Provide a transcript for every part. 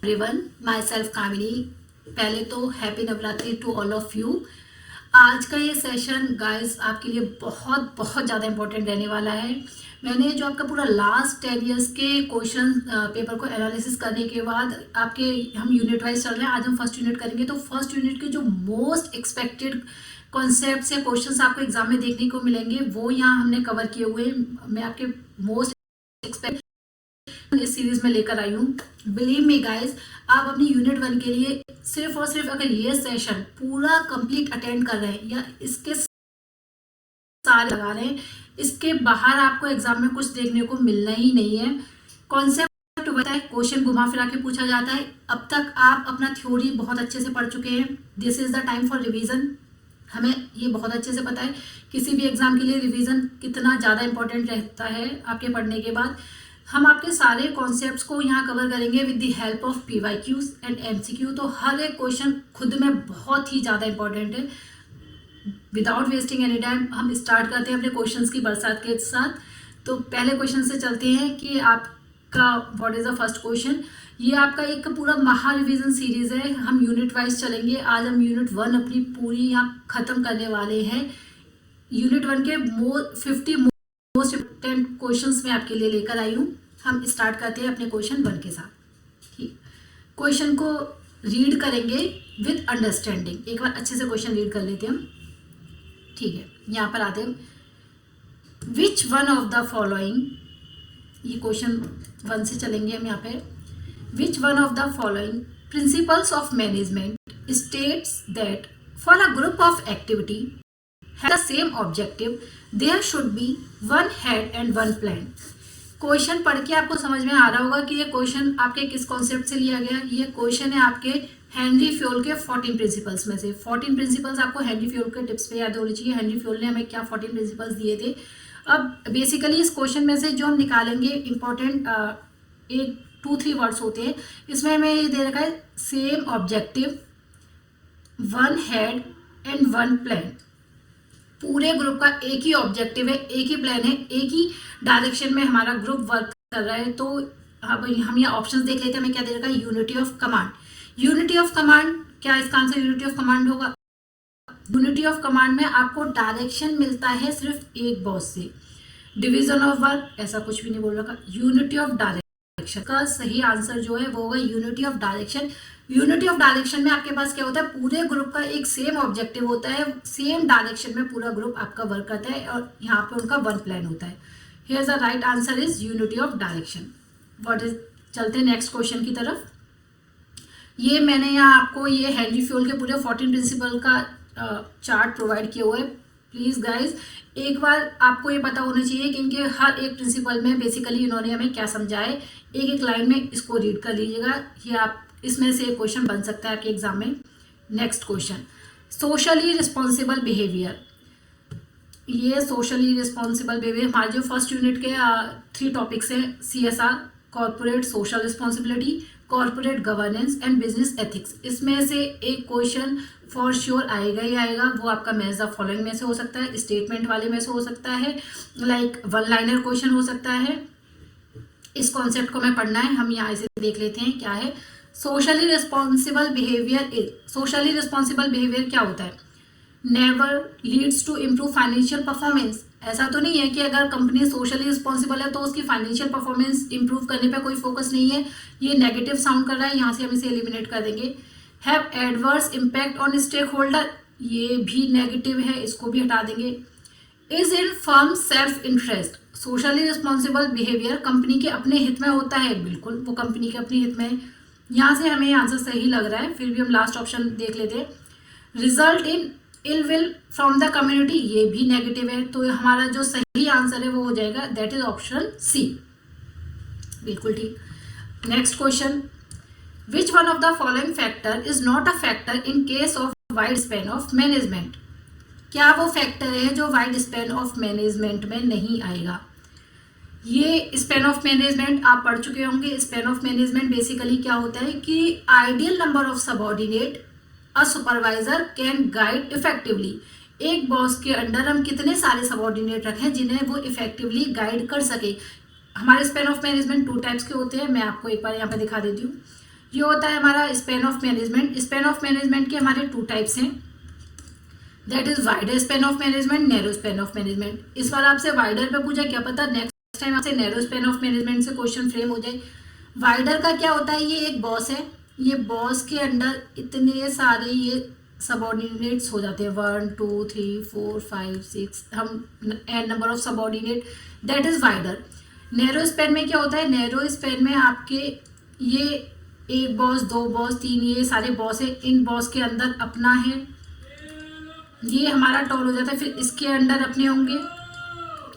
Everyone, my self Kamini. पहले तो happy Navratri to all of you. आज का ये सेशन गाइस आपके लिए बहुत बहुत ज़्यादा इंपॉर्टेंट रहने वाला है। मैंने जो आपका पूरा लास्ट 10 इयर्स के क्वेश्चन पेपर को एनालिसिस करने के बाद आपके हम यूनिट वाइज चल रहे हैं। आज हम फर्स्ट यूनिट करेंगे, तो फर्स्ट यूनिट के जो मोस्ट एक्सपेक्टेड कॉन्सेप्ट्स या क्वेश्चंस आपको एग्जाम में देखने को मिलेंगे वो यहाँ हमने कवर किए हुए हैं। मैं आपके मोस्ट एक्सपेक्ट इस सीरीज में लेकर आई हूँ। बिलीव मी गाइस, आप अपनी यूनिट 1 के लिए सिर्फ और सिर्फ अगर ये सेशन पूरा कंप्लीट अटेंड कर रहे हैं या इसके सारे लगा रहे हैं, इसके बाहर आपको एग्जाम में कुछ देखने को मिलना ही नहीं है। कॉन्सेप्ट होता है, क्वेश्चन घुमा फिरा के पूछा जाता है। अब तक आप अपना थ्योरी बहुत अच्छे से पढ़ चुके हैं। This is the time for revision. हमें ये बहुत अच्छे से पता है किसी भी एग्जाम के लिए रिवीजन कितना ज़्यादा इंपॉर्टेंट रहता है। आपके पढ़ने के बाद हम आपके सारे कॉन्सेप्ट्स को यहाँ कवर करेंगे with the help of PYQs and MCQ। तो हर एक क्वेश्चन खुद में बहुत ही ज़्यादा इंपॉर्टेंट है। विदाउट वेस्टिंग एनी टाइम हम स्टार्ट करते हैं अपने क्वेश्चंस की बरसात के साथ। तो पहले क्वेश्चन से चलते हैं कि आपका what is the first question. ये आपका एक पूरा महा रिवीजन सीरीज़ है। हम यूनिट वाइज चलेंगे। आज हम यूनिट 1 अपनी पूरी यहाँ ख़त्म करने वाले हैं। यूनिट 1 के 50 मोस्ट इम्पोर्टेंट क्वेश्चंस मैं आपके लिए लेकर आई हूँ। हम स्टार्ट करते हैं अपने क्वेश्चन 1 के साथ। ठीक, क्वेश्चन को रीड करेंगे विद अंडरस्टैंडिंग। एक बार अच्छे से क्वेश्चन रीड कर लेते हैं हम। ठीक है, यहाँ पर आते हैं। Which one of the following, ये क्वेश्चन 1 से चलेंगे हम यहाँ पे। Which one of the following principles of management states that for a group of activity have the same objective there should be one head and one plan. Question पढ़ के आपको समझ में आ रहा होगा कि ये क्वेश्चन आपके किस कॉन्सेप्ट से लिया गया। ये क्वेश्चन है आपके हेनरी फ्योल के 14 प्रिंसिपल्स में से। 14 प्रिंसिपल्स आपको हेनरी फ्योल के टिप्स पे याद होनी चाहिए। हेनरी फ्योल ने हमें क्या 14 प्रिंसिपल्स दिए थे। अब बेसिकली इस क्वेश्चन में से जो हम निकालेंगे इंपॉर्टेंट एक 2-3 वर्ड्स होते हैं। इसमें हमें ये दे रखा है same objective, one head and one plan. पूरे ग्रुप का एक ही ऑब्जेक्टिव है, एक ही प्लान है, एक ही डायरेक्शन में हमारा ग्रुप वर्क कर रहा है। तो हम यहाँ ऑप्शंस देख लेते हैं। हमें क्या दे रखा है, unity of command. Unity of command क्या, इसका आंसर यूनिटी ऑफ कमांड होगा। यूनिटी ऑफ कमांड में आपको डायरेक्शन मिलता है सिर्फ एक बॉस से। डिवीजन ऑफ वर्क ऐसा कुछ भी नहीं बोल रखा। यूनिटी ऑफ डायरेक्शन का सही आंसर जो है वो होगा unity of direction. Unity of direction में आपके पास क्या होता है, पूरे ग्रुप का एक सेम ऑब्जेक्टिव होता है, सेम डायरेक्शन में पूरा ग्रुप आपका वर्क करता है और यहाँ पे उनका वन प्लान होता है। Here the right answer is unity of direction. What is, चलते हैं नेक्स्ट क्वेश्चन की तरफ। ये मैंने यहाँ आपको ये हेनरी फ्योल के पूरे 14 प्रिंसिपल का चार्ट प्रोवाइड किया हुआ है। प्लीज़ गाइज, एक बार आपको ये पता होना चाहिए कि इनके हर एक प्रिंसिपल में बेसिकली इन्होंने हमें क्या समझाए। एक एक लाइन में इसको रीड कर लीजिएगा। ये आप इसमें से एक क्वेश्चन बन सकता है आपके एग्जाम में। Next question, socially responsible behaviour. ये सोशली रिस्पॉन्सिबल बिहेवियर हमारे जो फर्स्ट यूनिट के 3 टॉपिक्स हैं, CSR, corporate social responsibility, corporate governance and business ethics. इसमें से एक क्वेश्चन फॉर श्योर आएगा ही आएगा। वो आपका मैच द फॉलोइंग में से हो सकता है, स्टेटमेंट वाले में से हो सकता है, लाइक वन लाइनर क्वेश्चन हो सकता है। इस कॉन्सेप्ट को हमें पढ़ना है। हम यहाँ इसे देख लेते हैं क्या है। Socially responsible behaviour is, socially responsible behaviour क्या होता है, never leads to improve financial performance. ऐसा तो नहीं है कि अगर कंपनी सोशली रिस्पॉन्सिबल है तो उसकी फाइनेंशियल परफॉर्मेंस इंप्रूव करने पे कोई फोकस नहीं है। ये नेगेटिव साउंड कर रहा है, यहाँ से हम इसे एलिमिनेट कर देंगे। Have adverse impact on stake holder, ये भी नेगेटिव है, इसको भी हटा देंगे। Is in firm self interest, socially responsible behaviour company के अपने हित में होता है। बिल्कुल, वो कंपनी के अपने हित में है। यहाँ से हमें आंसर सही लग रहा है, फिर भी हम लास्ट ऑप्शन देख लेते हैं। Result in ill will from the community, ये भी नेगेटिव है। तो हमारा जो सही आंसर है वो हो जाएगा, दैट इज ऑप्शन C। बिल्कुल ठीक। Next question, which one of the following factor is not a factor in case of wide span of management. क्या वो फैक्टर है जो वाइड स्पैन ऑफ मैनेजमेंट में नहीं आएगा। ये स्पैन ऑफ मैनेजमेंट आप पढ़ चुके होंगे। स्पैन ऑफ मैनेजमेंट बेसिकली क्या होता है कि ideal number of subordinate a supervisor can guide effectively. एक बॉस के अंडर हम कितने सारे सबऑर्डिनेट रखें जिन्हें वो इफेक्टिवली गाइड कर सके। हमारे स्पैन ऑफ मैनेजमेंट 2 टाइप्स के होते हैं। मैं आपको एक बार यहाँ पे दिखा देती हूँ। ये होता है हमारा Spain of management. Spain of management के हमारे 2 टाइप्स हैं, that is wider Spain of management, narrow Spain of management. इस बार आपसे वाइडर पे पूछा, क्या पता नेक्स्ट टाइम आपसे नैरो स्पेन ऑफ मैनेजमेंट से क्वेश्चन फ्रेम हो जाए। वाइडर का क्या होता है, ये एक बॉस है, ये बॉस के अंडर इतने सारे ये सबऑर्डिनेट्स हो जाते हैं, 1 2 3 4 5 6, हम n number of subordinate, that is wider. Narrow span में क्या होता है, नैरो स्पेन में आपके ये 1 बॉस 2 बॉस 3 ये सारे बॉस है, इन बॉस के अंदर अपना है, ये हमारा टॉल हो जाता है, फिर इसके अंडर अपने होंगे,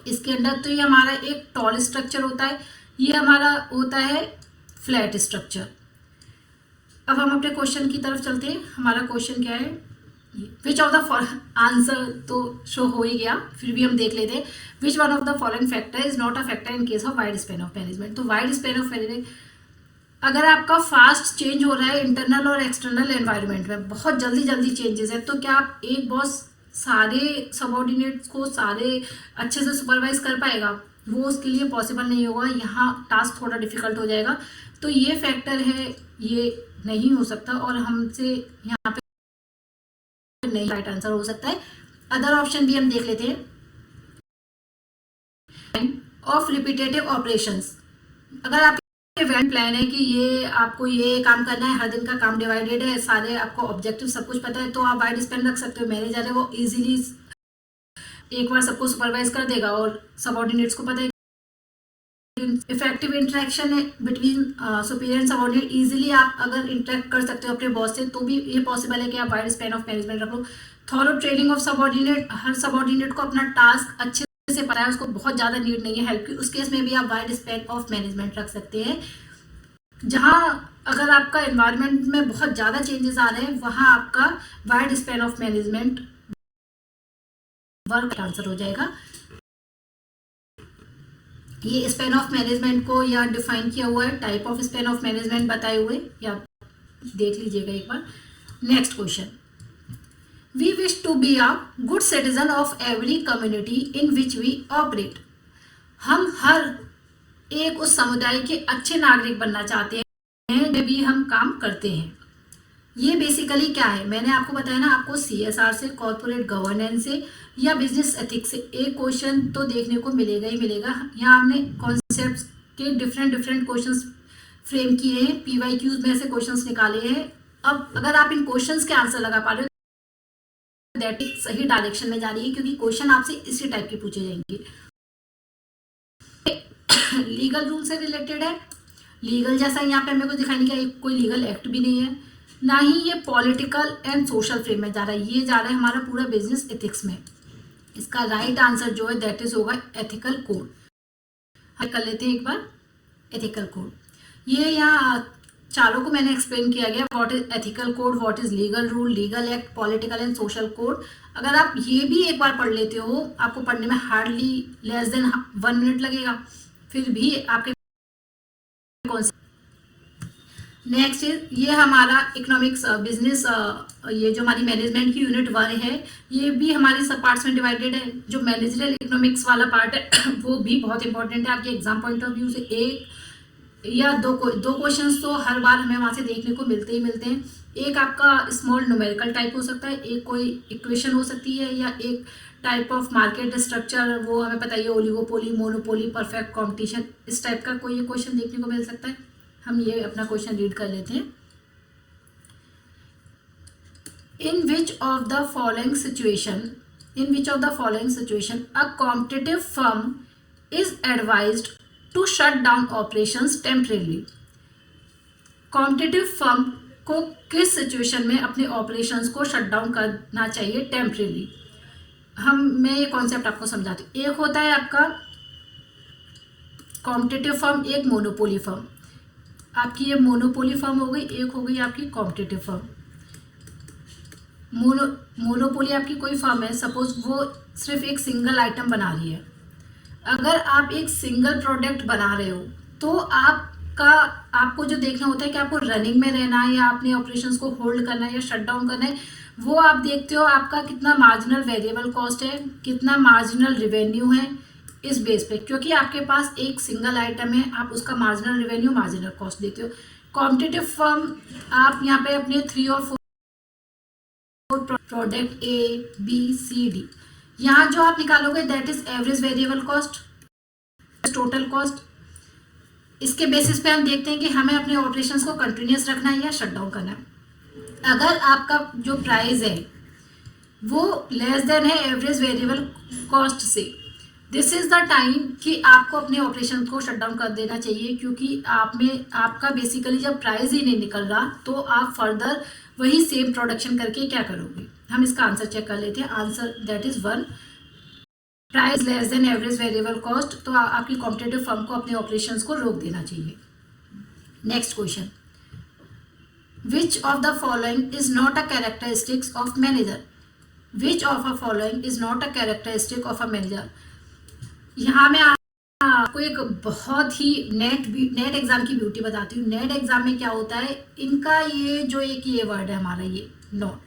इसके अंडर, तो ये हमारा एक टॉल स्ट्रक्चर होता है, ये हमारा होता है फ्लैट स्ट्रक्चर। अब हम अपने क्वेश्चन की तरफ चलते हैं। हमारा क्वेश्चन क्या है, विच ऑफ द आंसर तो शो हो ही गया, फिर भी हम देख लेते हैं। Which one of the following factor is not a factor in case of wide Spain of management. तो वाइड स्पेन ऑफ मैनेजमेंट अगर आपका फास्ट चेंज हो रहा है इंटरनल और एक्सटर्नल एनवायरनमेंट में, बहुत जल्दी जल्दी चेंजेस है, तो क्या आप एक बॉस सारे सबऑर्डिनेट्स को सारे अच्छे से सुपरवाइज कर पाएगा, वो उसके लिए पॉसिबल नहीं होगा, यहाँ टास्क थोड़ा डिफिकल्ट हो जाएगा। तो ये फैक्टर है, ये नहीं हो सकता और हमसे यहाँ पे नहीं राइट आंसर हो सकता है। अदर ऑप्शन भी हम देख लेते हैं। ऑफ रिपीटेटिव ऑपरेशंस, अगर आप प्लान है कि ये आपको ये काम करना है, हर दिन का काम डिवाइडेड है, सारे आपको ऑब्जेक्टिव सब कुछ पता है, तो आप वाइड स्पेन रख सकते हो। मैनेजर है वो इजीली एक बार सबको सुपरवाइज कर देगा और सबऑर्डिनेट्स को पता है। इफेक्टिव इंटरेक्शन है between superior and subordinate, easily आप अगर इंटरेक्ट कर सकते हो अपने बॉस से, तो भी ये पॉसिबल है कि आप वाइड स्पेन ऑफ मैनेजमेंट रख लो। थॉरो ट्रेनिंग ऑफ सबऑर्डिनेट, हर सबऑर्डिनेट को अपना टास्क अच्छे से पता है, उसको बहुत ज़्यादा नीड नहीं है हेल्प की, उस केस में भी आप वाइड स्पेन ऑफ मैनेजमेंट रख सकते हैं। जहाँ अगर आपका एनवायरनमेंट में बहुत ज़्यादा चेंजेस आ रहे हैं, वहाँ आपका wide Spain of management work answer हो जाएगा। ये स्पेन ऑफ मैनेजमेंट को यहाँ डिफाइन किया हुआ है, type of span of management बताए हुए, या देख लीजिएगा एक बार। Next question, we wish to be a good citizen of every community in which we operate. हम हर एक उस समुदाय के अच्छे नागरिक बनना चाहते हैं जब भी हम काम करते हैं। ये बेसिकली क्या है, मैंने आपको बताया ना, आपको CSR से, कॉर्पोरेट गवर्नेंस से या बिजनेस एथिक्स से एक क्वेश्चन तो देखने को मिलेगा ही मिलेगा। यहाँ हमने कॉन्सेप्ट्स के डिफरेंट क्वेश्चंस फ्रेम किए हैं, PYQs में से क्वेश्चंस निकाले हैं। अब अगर आप इन क्वेश्चंस के आंसर लगा पा रहे हो, दैट इज सही डायरेक्शन में जा रही है, क्योंकि क्वेश्चन आपसे इसी टाइप के पूछे जाएंगे। लीगल रूल से रिलेटेड है, लीगल जैसा यहाँ पे हमें कुछ दिखाई नहीं किया, कोई लीगल एक्ट भी नहीं है, ना ही ये पॉलिटिकल एंड सोशल फ्रेम में जा रहा है, ये जा रहा है हमारा पूरा बिजनेस एथिक्स में। इसका राइट आंसर जो है दैट इज होगा एथिकल कोड। हम कर लेते हैं एक बार एथिकल कोड। ये यहाँ चारों को मैंने एक्सप्लेन किया गया, what is ethical code, what is legal rule, legal act, political and social code. अगर आप ये भी एक बार पढ़ लेते हो, आपको पढ़ने में हार्डली लेस देन 1 मिनट लगेगा, फिर भी आपके नेक्स्ट इज ये हमारा इकोनॉमिक्स बिजनेस, ये जो हमारी मैनेजमेंट की यूनिट 1 है, ये भी हमारी सब पार्ट्स में डिवाइडेड है। जो मैनेजरियल इकोनॉमिक्स वाला पार्ट है वो भी बहुत इंपॉर्टेंट है आपके एग्जाम पॉइंट ऑफ व्यू से। एक या दो क्वेश्चंस तो हर बार हमें वहाँ से देखने को मिलते ही मिलते हैं। एक आपका स्मॉल न्यूमेरिकल टाइप हो सकता है, एक कोई इक्वेशन हो सकती है, या एक टाइप ऑफ मार्केट स्ट्रक्चर, वो हमें पता है ओलिगोपोली, मोनोपोली, परफेक्ट कॉम्पिटिशन, इस टाइप का कोई क्वेश्चन देखने को मिल सकता है। हम ये अपना क्वेश्चन रीड कर लेते हैं। In which of the following situation a competitive firm is advised to shut down operations temporarily. Competitive firm को किस सिचुएशन में अपने ऑपरेशंस को शट डाउन करना चाहिए टेम्परेली। मैं ये कॉन्सेप्ट आपको समझाती हूँ। एक होता है आपका कॉम्पिटिटिव फर्म, एक मोनोपोली फर्म। आपकी ये मोनोपोली फर्म हो गई, एक हो गई आपकी कॉम्पिटिटिव फर्म। मोनोपोली आपकी कोई फर्म है, सपोज वो सिर्फ एक सिंगल आइटम बना रही है। अगर आप एक सिंगल प्रोडक्ट बना रहे हो, तो आपको जो देखना होता है कि आपको रनिंग में रहना है या अपने ऑपरेशंस को होल्ड करना है या शट डाउन करना है, वो आप देखते हो आपका कितना मार्जिनल वेरिएबल कॉस्ट है, कितना मार्जिनल रिवेन्यू है, इस बेस पे, क्योंकि आपके पास एक सिंगल आइटम है, आप उसका मार्जिनल रेवेन्यू, मार्जिनल कॉस्ट देते हो। कॉम्पिटिटिव फर्म, आप यहाँ पे अपने 3 और 4 product A B C D, यहाँ जो आप निकालोगे that is average variable cost, total cost. इसके बेसिस पे हम देखते हैं कि हमें अपने ऑपरेशंस को कंटिन्यूस रखना है या शट डाउन करना है। अगर आपका जो प्राइस है वो लेस देन है एवरेज वेरिएबल कॉस्ट से, दिस इज द टाइम कि आपको अपने ऑपरेशन को शट डाउन कर देना चाहिए, क्योंकि आपका बेसिकली जब प्राइस ही नहीं निकल रहा तो आप फर्दर वही सेम प्रोडक्शन करके क्या करोगे। हम इसका आंसर चेक कर लेते हैं। Answer that is 1, price less than average variable cost. तो आपकी कॉम्पिटिटिव फर्म को अपने ऑपरेशंस को रोक देना चाहिए। Next question, which of the following is not a characteristics of manager? Which of a following is not a characteristic of a manager? यहाँ मैं आपको एक बहुत ही नेट एग्जाम की ब्यूटी बताती हूँ। नेट एग्जाम में क्या होता है, इनका ये जो ये वर्ड है हमारा, ये नॉट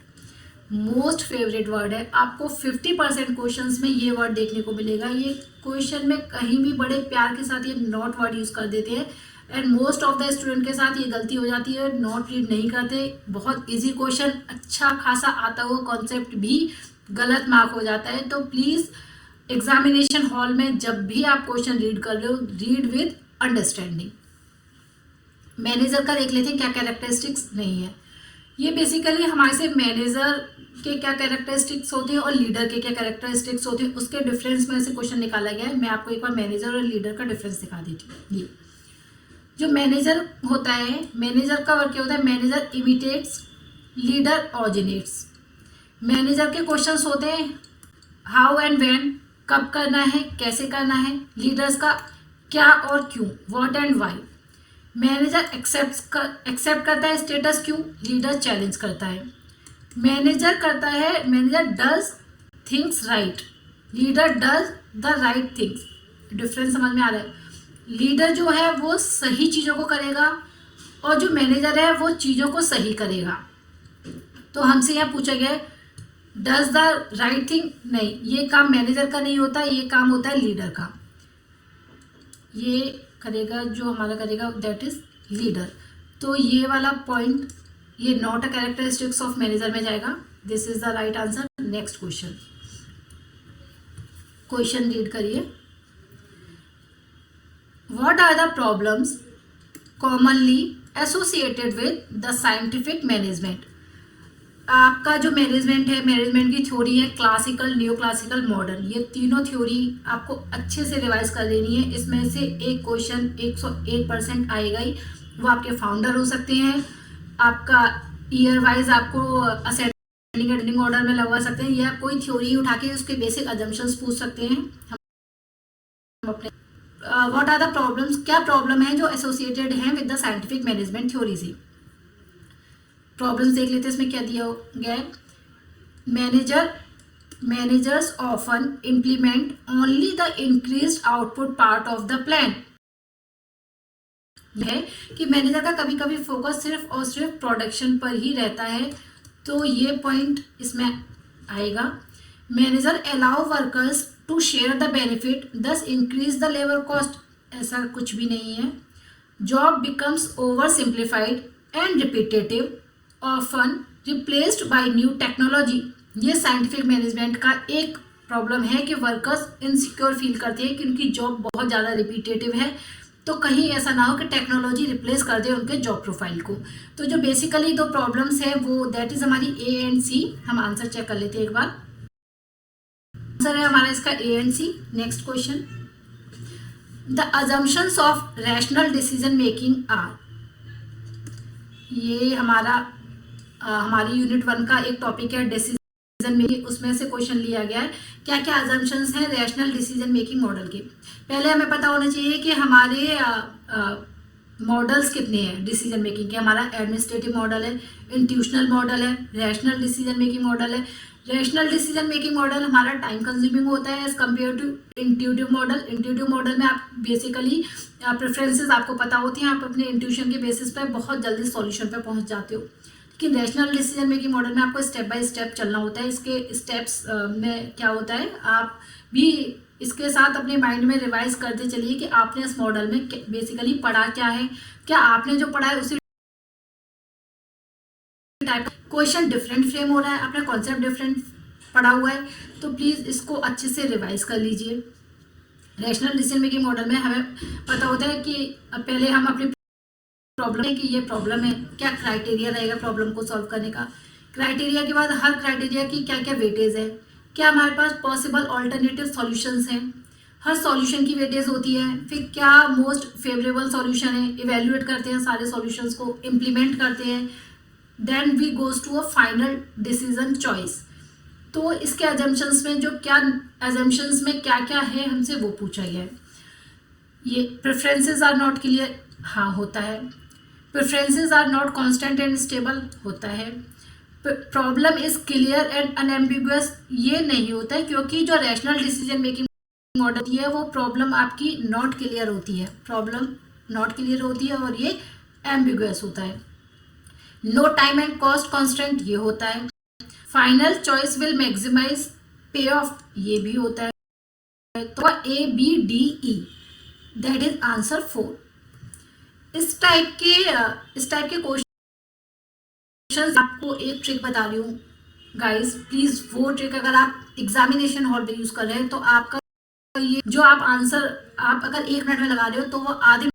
मोस्ट फेवरेट वर्ड है। आपको 50% क्वेश्चंस में ये वर्ड देखने को मिलेगा। ये क्वेश्चन में कहीं भी बड़े प्यार के साथ ये नॉट वर्ड यूज़ कर देते हैं and most of the student के साथ ये गलती हो जाती है, नॉट रीड नहीं करते। बहुत इजी क्वेश्चन, अच्छा खासा आता हुआ कॉन्सेप्ट भी गलत मार्क हो जाता है। तो प्लीज़ एग्जामिनेशन हॉल में जब भी आप क्वेश्चन रीड कर रहे हो, रीड विद अंडरस्टैंडिंग। मैनेजर का देख लेते हैं क्या कैरेक्टरिस्टिक्स नहीं है। ये बेसिकली हमारे से मैनेजर के क्या कैरेक्टरिस्टिक्स होते हैं और लीडर के क्या कैरेक्टरिस्टिक्स होते हैं, उसके डिफरेंस में से क्वेश्चन निकाला गया है। मैं आपको एक बार मैनेजर और लीडर का डिफरेंस दिखा देती हूँ। ये जो मैनेजर होता है, मैनेजर का वर्क क्या होता है, manager imitates, leader originates. Manager के क्वेश्चंस होते हैं हाउ एंड व्हेन, कब करना है, कैसे करना है। लीडर्स का क्या और क्यों, what and why. Manager accept करता है स्टेटस क्यों, लीडर चैलेंज करता है। मैनेजर करता है, manager does things right, leader does the right things. Difference समझ में आ रहा है। लीडर जो है वो सही चीज़ों को करेगा और जो मैनेजर है वो चीज़ों को सही करेगा। तो हमसे यहाँ पूछा गया है डज द राइट थिंग, नहीं, ये काम मैनेजर का नहीं होता, ये काम होता है लीडर का। ये करेगा जो हमारा करेगा दैट इज लीडर। तो ये वाला पॉइंट ये not a characteristics of manager में जाएगा। This is the right answer. Next question, question read करिए। What are the problems commonly associated with the scientific management? आपका जो मैनेजमेंट है, मैनेजमेंट की थ्योरी है क्लासिकल, न्यू क्लासिकल, मॉडर्न। ये तीनों थ्योरी आपको अच्छे से रिवाइज कर लेनी है। इसमें से एक क्वेश्चन 101% आएगा ही। वो आपके फाउंडर हो सकते हैं, आपका ईयर वाइज आपको असेंडिंग एंडिंग ऑर्डर में लगवा सकते हैं, या कोई थ्योरी उठा के उसके बेसिक अजम्पशंस पूछ सकते हैं। हम अपने व्हाट आर द प्रॉब्लम्स, क्या प्रॉब्लम है जो एसोसिएटेड हैं with the scientific management theory से। प्रॉब्लम्स देख लेते हैं इसमें क्या दिया गया है। Managers often implement only the increased output part of the plan. है कि मैनेजर का कभी कभी फोकस सिर्फ और सिर्फ प्रोडक्शन पर ही रहता है, तो ये पॉइंट इसमें आएगा। Manager allow workers to share the benefit thus increase the labour cost, ऐसा कुछ भी नहीं है। Job becomes over simplified and repetitive often replaced by new technology. ये साइंटिफिक मैनेजमेंट का एक प्रॉब्लम है कि वर्कर्स इनसिक्योर फील करते हैं कि उनकी जॉब बहुत ज़्यादा रिपीटेटिव है, तो कहीं ऐसा ना हो कि टेक्नोलॉजी रिप्लेस कर दे उनके जॉब प्रोफाइल को। तो जो बेसिकली दो प्रॉब्लम्स है वो दैट इज हमारी ए एंड सी। हम आंसर चेक कर लेते हैं एक बार। आंसर है हमारा इसका A and C. Next question, the assumptions of rational decision making are. ये हमारी यूनिट 1 का एक टॉपिक है डिसीजन मेकिंग, उसमें से क्वेश्चन लिया गया है। क्या क्या अजम्पशंस हैं रैशनल डिसीजन मेकिंग मॉडल के। पहले हमें पता होना चाहिए कि हमारे मॉडल्स कितने हैं डिसीजन मेकिंग के। हमारा एडमिनिस्ट्रेटिव मॉडल है, इंट्यूशनल मॉडल है, रैशनल डिसीजन मेकिंग मॉडल है। रैशनल डिसीजन मेकिंग मॉडल हमारा टाइम कंज्यूमिंग होता है as compare to intuitive model. Intuitive model में आप बेसिकली प्रेफरेंसेस आपको पता होती हैं, आप अपने इंट्यूशन के बेसिस पे बहुत जल्दी सॉल्यूशन पे पहुंच जाते हो। लेकिन रैशनल डिसीजन मेकिंग मॉडल में आपको स्टेप बाय स्टेप चलना होता है। इसके स्टेप्स में क्या होता है, आप भी इसके साथ अपने माइंड में रिवाइज करते चलिए कि आपने इस मॉडल में बेसिकली पढ़ा क्या है, क्या आपने जो पढ़ा है उसी टाइप क्वेश्चन डिफरेंट फ्रेम हो रहा है, आपने कॉन्सेप्ट डिफरेंट पढ़ा हुआ है, तो प्लीज़ इसको अच्छे से रिवाइज कर लीजिए। रैशनल डिसीजन मेकिंग मॉडल में हमें पता होता है कि पहले हम अपनी प्रॉब्लम है कि ये प्रॉब्लम है, क्या क्राइटेरिया रहेगा प्रॉब्लम को सॉल्व करने का, क्राइटेरिया के बाद हर क्राइटेरिया की क्या क्या वेटेज है, क्या हमारे पास पॉसिबल ऑल्टरनेटिव सॉल्यूशंस हैं, हर सॉल्यूशन की वेटेज होती है, फिर क्या मोस्ट फेवरेबल सॉल्यूशन है, इवेल्युएट करते हैं सारे सॉल्यूशंस को, इम्प्लीमेंट करते हैं, then we goes to a final decision choice. तो इसके एजम्पशंस में जो क्या एजम्पशंस में क्या क्या है हमसे वो पूछा गया है। ये प्रेफरेंसेस आर नॉट क्लियर, हाँ होता है। Preferences are not constant and stable, होता है। Problem is clear and unambiguous, ये नहीं होता है, क्योंकि जो रैशनल डिसीजन मेकिंग मॉडल होती है वो प्रॉब्लम आपकी नॉट क्लियर होती है, प्रॉब्लम नॉट क्लियर होती है और ये एम्बिगुअस होता है। No time and cost constant, ये होता है। Final choice will maximise pay off, ये भी होता है। तो ABDE, दैट इज आंसर 4। इस टाइप के क्वेश्चन आपको एक ट्रिक बता रही हूँ गाइस, प्लीज वो ट्रिक अगर आप एग्जामिनेशन हॉल पे यूज कर रहे हैं तो आपका ये जो आप आंसर आप अगर 1 मिनट में लगा रहे हो तो वो आधे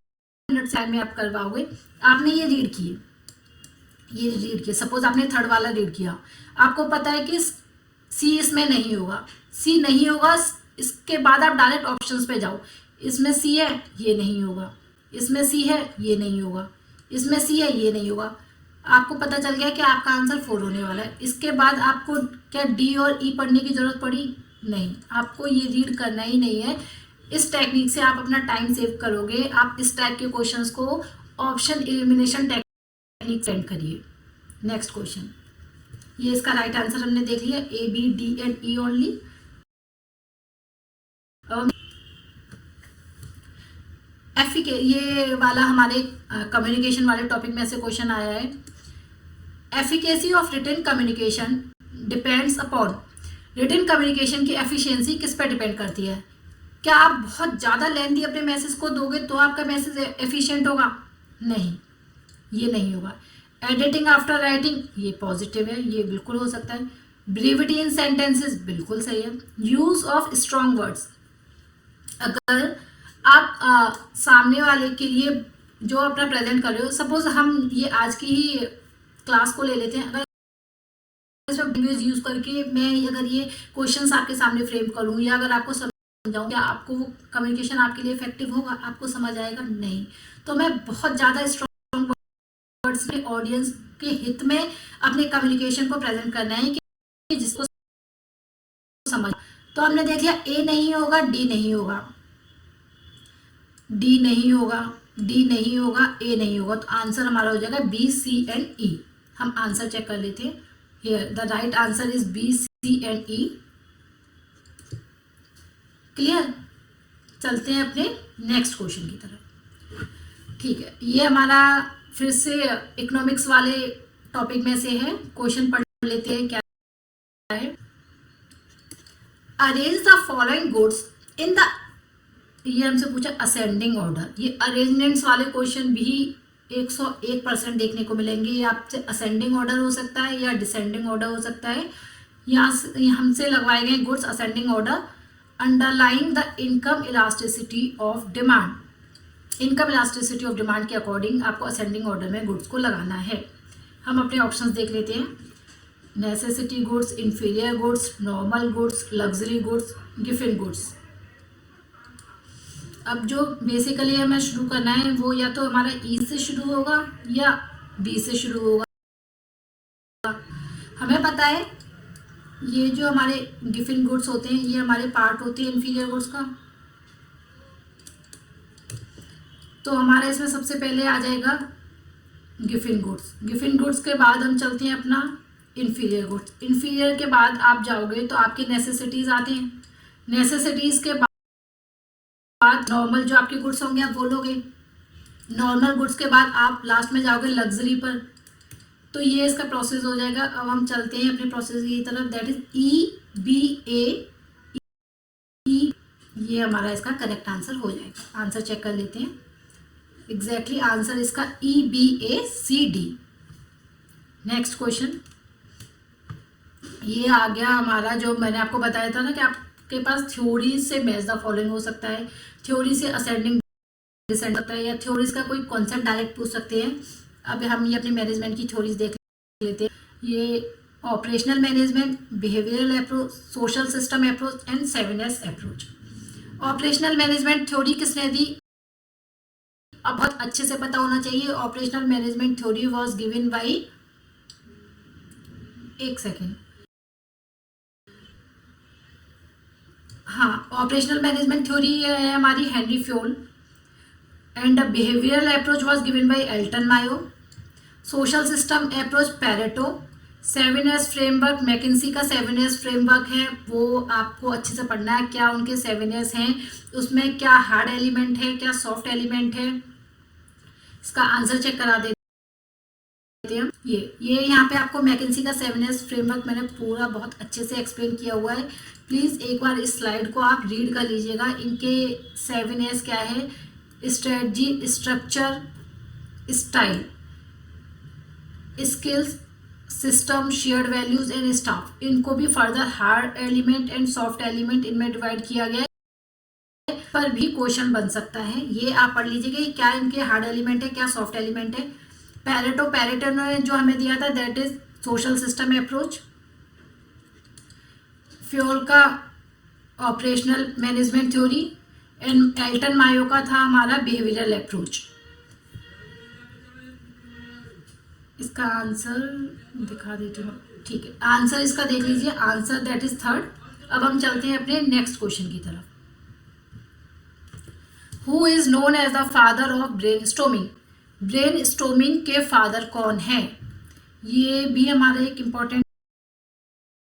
मिनट टाइम में आप कर पाओगे। आपने ये रीड किए, सपोज आपने थर्ड वाला रीड किया, आपको पता है कि सी इसमें नहीं होगा, सी नहीं होगा, इसके बाद आप डायरेक्ट ऑप्शंस पे जाओ, इसमें सी है ये नहीं होगा, इसमें सी है ये नहीं होगा, इसमें सी है ये नहीं होगा, आपको पता चल गया कि आपका आंसर 4 होने वाला है। इसके बाद आपको क्या डी और ई पढ़ने की जरूरत पड़ी? नहीं, आपको ये रीड करना ही नहीं है। इस टेक्निक से आप अपना टाइम सेव करोगे। आप इस टाइप के क्वेश्चंस को ऑप्शन एलिमिनेशन टेक्निक सेंड करिए। नेक्स्ट क्वेश्चन, ये इसका राइट आंसर हमने देख लिया, ABD एंड E ओनली। ये वाला हमारे कम्युनिकेशन वाले टॉपिक में से क्वेश्चन आया है। Efficacy of written communication depends upon, written communication की एफिशिएंसी किस पर डिपेंड करती है? क्या आप बहुत ज़्यादा लेंथी अपने मैसेज को दोगे तो आपका मैसेज एफिशिएंट होगा? नहीं, ये नहीं होगा। एडिटिंग आफ्टर राइटिंग, ये पॉजिटिव है, ये बिल्कुल हो सकता है। ब्रीविटी इन सेंटेंसेस, बिल्कुल सही है। यूज ऑफ स्ट्रॉन्ग वर्ड्स, अगर आप सामने वाले के लिए जो अपना प्रेजेंट कर रहे हो, सपोज हम ये आज की ही क्लास को ले लेते हैं, अगर लैंग्वेज यूज करके मैं अगर ये क्वेश्चंस आपके सामने फ्रेम करूँ या अगर आपको समझाऊँ, क्या आपको वो कम्युनिकेशन आपके लिए इफेक्टिव होगा? आपको समझ आएगा? नहीं। तो मैं बहुत ज़्यादा स्ट्रॉन्ग वर्ड्स में ऑडियंस के हित में अपने कम्युनिकेशन को प्रेजेंट करना है कि जिसको समझ। तो हमने देख लिया ए नहीं होगा, डी नहीं होगा, डी नहीं होगा, डी नहीं होगा, ए नहीं होगा, तो आंसर हमारा हो जाएगा बी, सी एंड ई। हम आंसर चेक कर लेते हैं। Here the right answer is B, C and E. Clear? चलते हैं अपने नेक्स्ट क्वेश्चन की तरफ। ठीक है, ये हमारा फिर से इकोनॉमिक्स वाले टॉपिक में से है। क्वेश्चन पढ़ लेते हैं क्या है। Arrange the following goods in the, ये हमसे पूछा असेंडिंग ऑर्डर। ये अरेंजमेंट्स वाले क्वेश्चन भी 101% देखने को मिलेंगे। ये आपसे असेंडिंग ऑर्डर हो सकता है या डिसेंडिंग ऑर्डर हो सकता है। यहाँ हमसे लगवाए गए goods ascending order. Underlying the income elasticity of demand, income elasticity of demand के अकॉर्डिंग आपको असेंडिंग ऑर्डर में गुड्स को लगाना है। हम अपने ऑप्शंस देख लेते हैं। Necessity goods, inferior goods, normal goods, luxury goods, Giffen goods. अब जो बेसिकली हमें शुरू करना है वो या तो हमारा ई से शुरू होगा या बी से शुरू होगा। हमें पता है ये जो हमारे गिफिन गुड्स होते हैं ये हमारे पार्ट होते हैं इंफीरियर गुड्स का। तो हमारा इसमें सबसे पहले आ जाएगा गिफिन गुड्स। गिफिन गुड्स के बाद हम चलते हैं अपना इंफीरियर गुड्स। इंफीरियर के बाद आप जाओगे तो आपके नेसेसिटीज आते हैं। नेसेसिटीज के बाद नॉर्मल जो आपके गुड्स होंगे आप बोलोगे। नॉर्मल गुड्स के बाद आप लास्ट में जाओगे लग्जरी पर। तो ये इसका प्रोसेस हो जाएगा। अब हम चलते हैं अपने प्रोसेस की तरफ, दैट इज ई, बी, ए, ई, ये हमारा इसका करेक्ट आंसर हो जाएगा। आंसर चेक कर लेते हैं। एग्जैक्टली आंसर इसका EBACD। नेक्स्ट क्वेश्चन, ये आ गया हमारा, जो मैंने आपको बताया था ना कि आपके पास थ्योरी से मैच द फॉलोइंग हो सकता है, थ्योरी से असेंडिंग डिसेंड होता है, या थ्योरीज का कोई कॉन्सेप्ट डायरेक्ट पूछ सकते हैं। अब हम ये अपनी मैनेजमेंट की थ्योरीज देख लेते हैं। ये operational management, behavioural approach, social system approach and 7S approach. Operational management theory किसने दी? अब बहुत अच्छे से पता होना चाहिए। Operational management theory was given by, एक सेकेंड, हाँ, ऑपरेशनल मैनेजमेंट थ्योरी है हमारी Henry Fayol, and behavioural approach was given by Elton Mayo, social system approach Pareto, 7S framework McKinsey का 7S फ्रेमवर्क है, वो आपको अच्छे से पढ़ना है। क्या उनके 7S हैं, उसमें क्या हार्ड एलिमेंट है, क्या सॉफ्ट एलिमेंट है, इसका आंसर चेक करा देते हैं। ये यहाँ पे आपको मैकिन्सी का 7S फ्रेमवर्क मैंने पूरा बहुत अच्छे से एक्सप्लेन किया हुआ है। प्लीज़ एक बार इस स्लाइड को आप रीड कर लीजिएगा। इनके 7S क्या है? Strategy, structure, style, skills, system, shared values and staff. इनको भी further hard element and soft element इनमें डिवाइड किया गया है, पर भी क्वेश्चन बन सकता है। ये आप पढ़ लीजिएगा कि क्या इनके हार्ड एलिमेंट है, क्या सॉफ्ट एलिमेंट है। पैरेटो ने जो हमें दिया था that is social system approach. Fayol का operational management theory, and Elton Mayo का था हमारा बिहेवियरल अप्रोच। इसका आंसर दिखा देती हूँ, ठीक है। आंसर इसका देख लीजिए, आंसर दैट इज थर्ड। अब हम चलते हैं अपने नेक्स्ट क्वेश्चन की तरफ। Who is known as the father of brain storming? Brain storming के फादर कौन है? ये भी हमारा एक इम्पॉर्टेंट।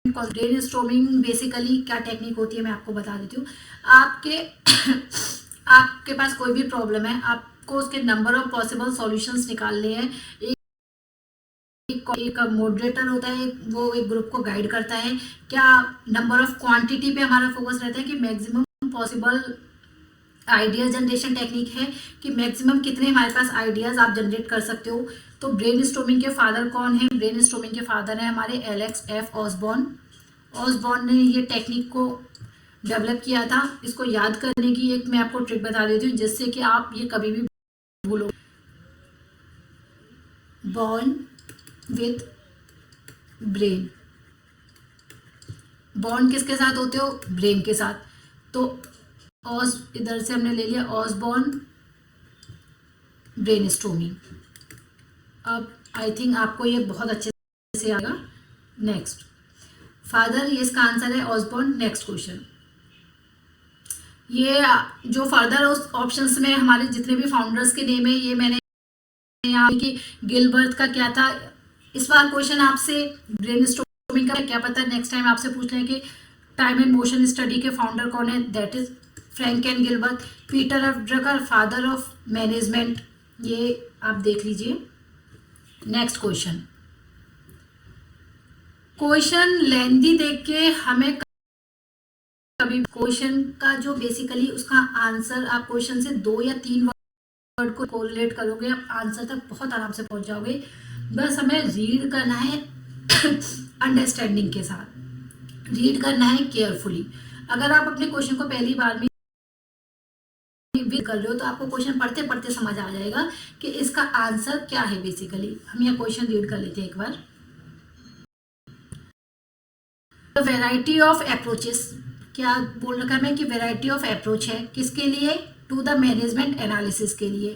ब्रेन स्टॉर्मिंग बेसिकली क्या टेक्निक होती है मैं आपको बता देती हूँ। आपके पास कोई भी प्रॉब्लम है, आपको उसके नंबर ऑफ पॉसिबल सॉल्यूशंस निकालने हैं। एक मॉडरेटर होता है, वो एक ग्रुप को गाइड करता है। क्या नंबर ऑफ क्वांटिटी पे हमारा फोकस रहता है कि maximum possible idea generation technique है कि मैक्सिमम कितने हमारे पास आइडियाज आप जनरेट कर सकते हो। तो ब्रेन स्टॉर्मिंग के फादर कौन है? ब्रेन स्टॉर्मिंग के फादर है हमारे एलेक्स एफ ऑसबॉर्न। ऑसबॉर्न ने ये टेक्निक को डेवलप किया था। इसको याद करने की एक मैं आपको ट्रिक बता देती हूँ जिससे कि आप ये कभी भी भूलो। बॉर्न विथ ब्रेन, बॉन्ड किसके साथ होते हो? ब्रेन के साथ। तो ऑस इधर से हमने ले लिया ऑसबॉर्न, ब्रेन स्टॉर्मिंग। अब आई थिंक आपको ये बहुत अच्छे से आएगा। नेक्स्ट फादर, ये इसका आंसर है ऑसबॉर्न। नेक्स्ट क्वेश्चन, ये जो फर्दर उस ऑप्शंस में हमारे जितने भी फाउंडर्स के नेम है ये मैंने यहाँ की गिलबर्ट का क्या था। इस बार क्वेश्चन आपसे ब्रेन स्टॉर्मिंग का क्या पता नेक्स्ट टाइम आपसे पूछ लें कि टाइम एंड मोशन स्टडी के फाउंडर कौन है? That is Frank and Gilbert. Peter F Drucker, father of management, ये आप देख लीजिए। नेक्स्ट क्वेश्चन, क्वेश्चन लेंथी देख के हमें कभी क्वेश्चन का जो बेसिकली उसका आंसर आप क्वेश्चन से 2 या 3 वर्ड को कोरिलेट करोगे, आप आंसर तक बहुत आराम से पहुंच जाओगे। बस हमें रीड करना है अंडरस्टैंडिंग के साथ, रीड करना है केयरफुली। अगर आप अपने क्वेश्चन को पहली बार में कर रहे हो तो आपको क्वेश्चन पढ़ते पढ़ते समझ आ जाएगा कि इसका आंसर क्या है। बेसिकली हम यह क्वेश्चन रीड कर लेते हैं एक बार। वैरायटी ऑफ अप्रोचेस, क्या बोल रखा है मैं कि वैरायटी ऑफ अप्रोच है किसके लिए? टू द मैनेजमेंट एनालिसिस के लिए।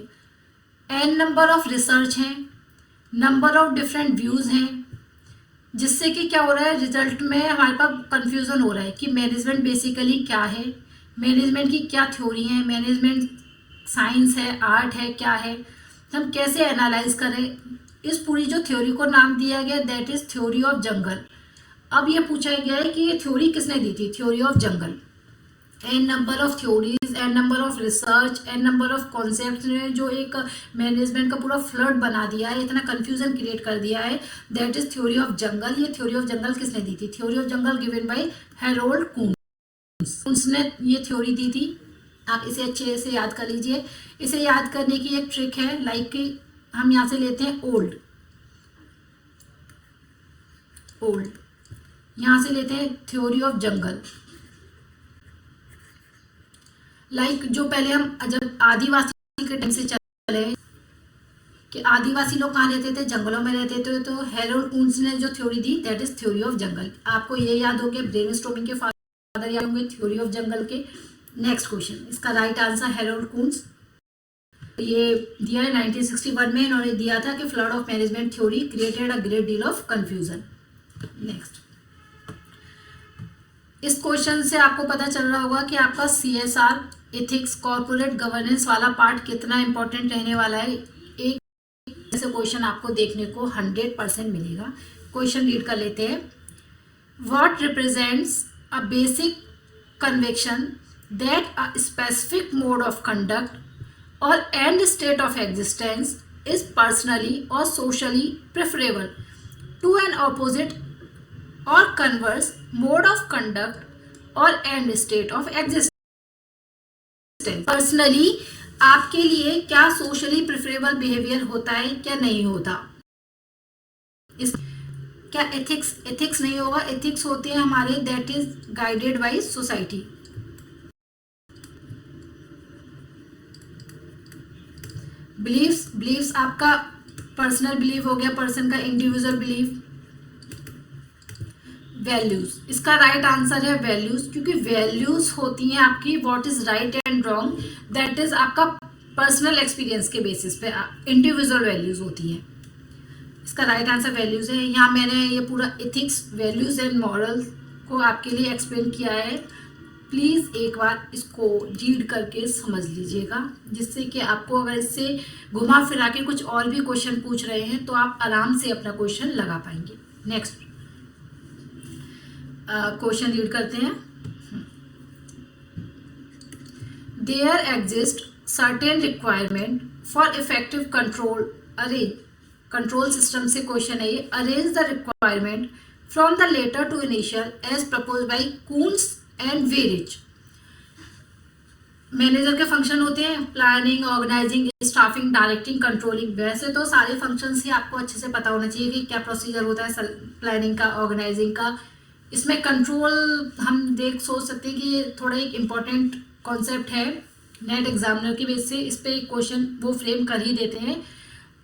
एन नंबर ऑफ रिसर्च हैं, नंबर ऑफ डिफरेंट व्यूज हैं, जिससे कि क्या हो रहा है रिजल्ट में हमारे पास कंफ्यूजन हो रहा है कि मैनेजमेंट बेसिकली क्या है, मैनेजमेंट की क्या थ्योरी है, मैनेजमेंट साइंस है, आर्ट है, क्या है, हम कैसे एनालाइज करें। इस पूरी जो थ्योरी को नाम दिया गया दैट इज थ्योरी ऑफ जंगल। अब ये पूछा गया है कि ये थ्योरी किसने दी थी? Theory of jungle. N number of theories, n number of research, n number of concept ने जो एक मैनेजमेंट का पूरा फ्लड बना दिया है, इतना कंफ्यूजन क्रिएट कर दिया है, दैट इज थ्योरी ऑफ जंगल। ये थ्योरी ऑफ जंगल किसने दी थी? Theory of jungle given by Harold कुन। उसने ये थ्योरी दी थी, आप इसे अच्छे से याद कर लीजिए। इसे याद करने की एक ट्रिक है, लाइक कि हम यहाँ से लेते हैं ओल्ड, यहाँ से लेते हैं थ्योरी ऑफ जंगल। लाइक जो पहले हम जब आदिवासी के टाइम से चले कि आदिवासी लोग कहाँ रहते थे, जंगलों में रहते थे, तो हेरोल्ड कून्स ने जो थ्योरी दी that is theory of jungle. आपको ये याद हो गया, ब्रेनस्टॉर्मिंग के फादर याद होंगे थ्योरी ऑफ जंगल के। नेक्स्ट क्वेश्चन, इसका राइट आंसर हेरोल्ड कून्स, ये दिया है 1961 में। इन्होंने दिया था कि flood of management theory created a great deal of confusion. Next, इस क्वेश्चन से आपको पता चल रहा होगा कि आपका CSR एथिक्स कॉर्पोरेट गवर्नेंस वाला पार्ट कितना इंपॉर्टेंट रहने वाला है। एक ऐसे क्वेश्चन आपको देखने को 100% मिलेगा। क्वेश्चन रीड कर लेते हैं। What represents a basic conviction that a specific mode of conduct or end state of existence is personally or socially preferable to an opposite or converse mode of conduct or end state of existence। Personally आपके लिए क्या socially preferable behaviour होता है, क्या नहीं होता। इस क्या एथिक्स नहीं होगा, एथिक्स होते हैं हमारे that is guided by society. Beliefs आपका पर्सनल बिलीव हो गया, पर्सन का इंडिविजुअल बिलीव। वैल्यूज, इसका राइट आंसर है वैल्यूज, क्योंकि वैल्यूज होती हैं आपकी what is right and wrong, that is आपका पर्सनल एक्सपीरियंस के बेसिस पे इंडिविजुअल वैल्यूज होती हैं। इसका राइट आंसर वैल्यूज है। यहाँ मैंने ये पूरा एथिक्स, वैल्यूज एंड मॉरल को आपके लिए एक्सप्लेन किया है। प्लीज़ एक बार इसको रीड करके समझ लीजिएगा, जिससे कि आपको अगर इससे घुमा फिरा के कुछ और भी क्वेश्चन पूछ रहे हैं तो आप आराम से अपना क्वेश्चन लगा पाएंगे। नेक्स्ट क्वेश्चन रीड करते हैं। There exist certain requirement for effective control system से क्वेश्चन है ये। Arrange the requirement from the latter to initial as propose by Koontz and Weihrich. Manager के फंक्शन होते हैं planning, organising, staffing, directing, controlling. वैसे तो सारे फंक्शंस ही आपको अच्छे से पता होना चाहिए कि क्या प्रोसीजर होता है प्लानिंग का, ऑर्गेनाइजिंग का। इसमें कंट्रोल हम सोच सकते हैं कि ये थोड़ा एक इम्पॉर्टेंट कॉन्सेप्ट है। नेट एग्जामिनर की बेस से इस पे क्वेश्चन वो फ्रेम कर ही देते हैं।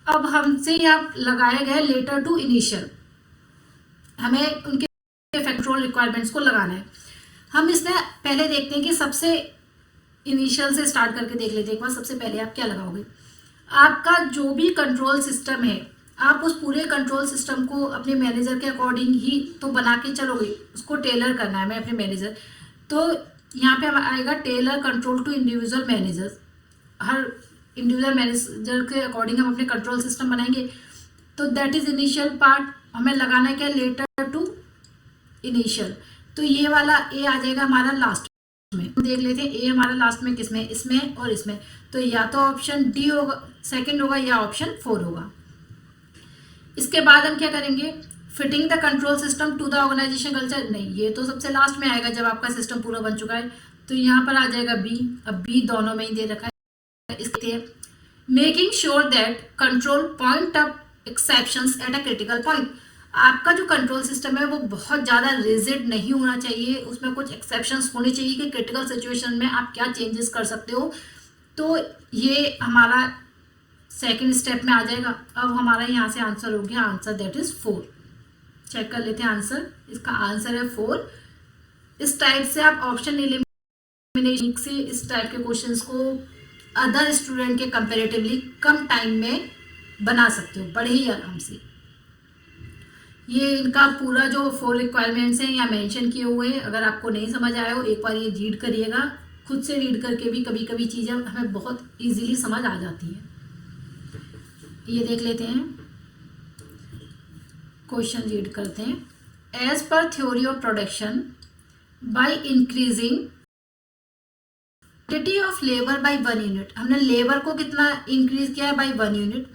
अब हमसे यहाँ लगाया गया लेटर टू इनिशियल, हमें उनके कंट्रोल रिक्वायरमेंट्स को लगाना है। हम इसमें पहले देखते हैं कि सबसे इनिशियल से स्टार्ट करके देख लेते हैं एक बार। सबसे पहले आप क्या लगाओगे, आपका जो भी कंट्रोल सिस्टम है, आप उस पूरे कंट्रोल सिस्टम को अपने मैनेजर के अकॉर्डिंग ही तो बना के चलोगे, उसको टेलर करना है मैं अपने मैनेजर। तो यहाँ पे आएगा tailor control to individual managers. हर इंडिविजुअल मैनेजर के अकॉर्डिंग हम अपने कंट्रोल सिस्टम बनाएंगे। तो दैट इज इनिशियल पार्ट। हमें लगाना है क्या, लेटर टू इनिशियल। तो ये वाला ए आ जाएगा हमारा लास्ट में। देख लेते हैं ए हमारा लास्ट में किसमें, इसमें और इसमें। तो या तो ऑप्शन डी होगा, सेकंड होगा, या ऑप्शन 4 होगा। इसके बाद हम क्या करेंगे, fitting the control system to the organisation culture. नहीं, ये तो सबसे लास्ट में आएगा जब आपका सिस्टम पूरा बन चुका है। तो यहाँ पर आ जाएगा बी। अब बी दोनों में ही दे रखा है। इसके making sure that control point up exceptions at a critical point. आपका जो कंट्रोल सिस्टम है वो बहुत ज़्यादा रिजिड नहीं होना चाहिए, उसमें कुछ एक्सेप्शंस होने चाहिए कि क्रिटिकल सिचुएशन में आप क्या चेंजेस कर सकते हो। तो ये हमारा सेकंड स्टेप में आ जाएगा। अब हमारा यहाँ से आंसर हो गया, आंसर दैट इज 4। चेक कर लेते हैं आंसर। इसका आंसर है 4। इस टाइप से आप ऑप्शन एलिमिनेशन से इस टाइप के क्वेश्चंस को अदर स्टूडेंट के कंपेरेटिवली कम टाइम में बना सकते हो, बड़े ही आराम से। ये इनका पूरा जो 4 रिक्वायरमेंट्स हैं यहाँ मेंशन किए हुए हैं। अगर आपको नहीं समझ आया हो, एक बार ये रीड करिएगा। खुद से रीड करके भी कभी कभी चीज़ें हमें बहुत इजीली समझ आ जाती हैं। ये देख लेते हैं, क्वेश्चन रीड करते हैं। As per theory of production, by increasing quantity of labour by 1 unit. हमने लेबर को कितना इंक्रीज किया है, by 1 unit.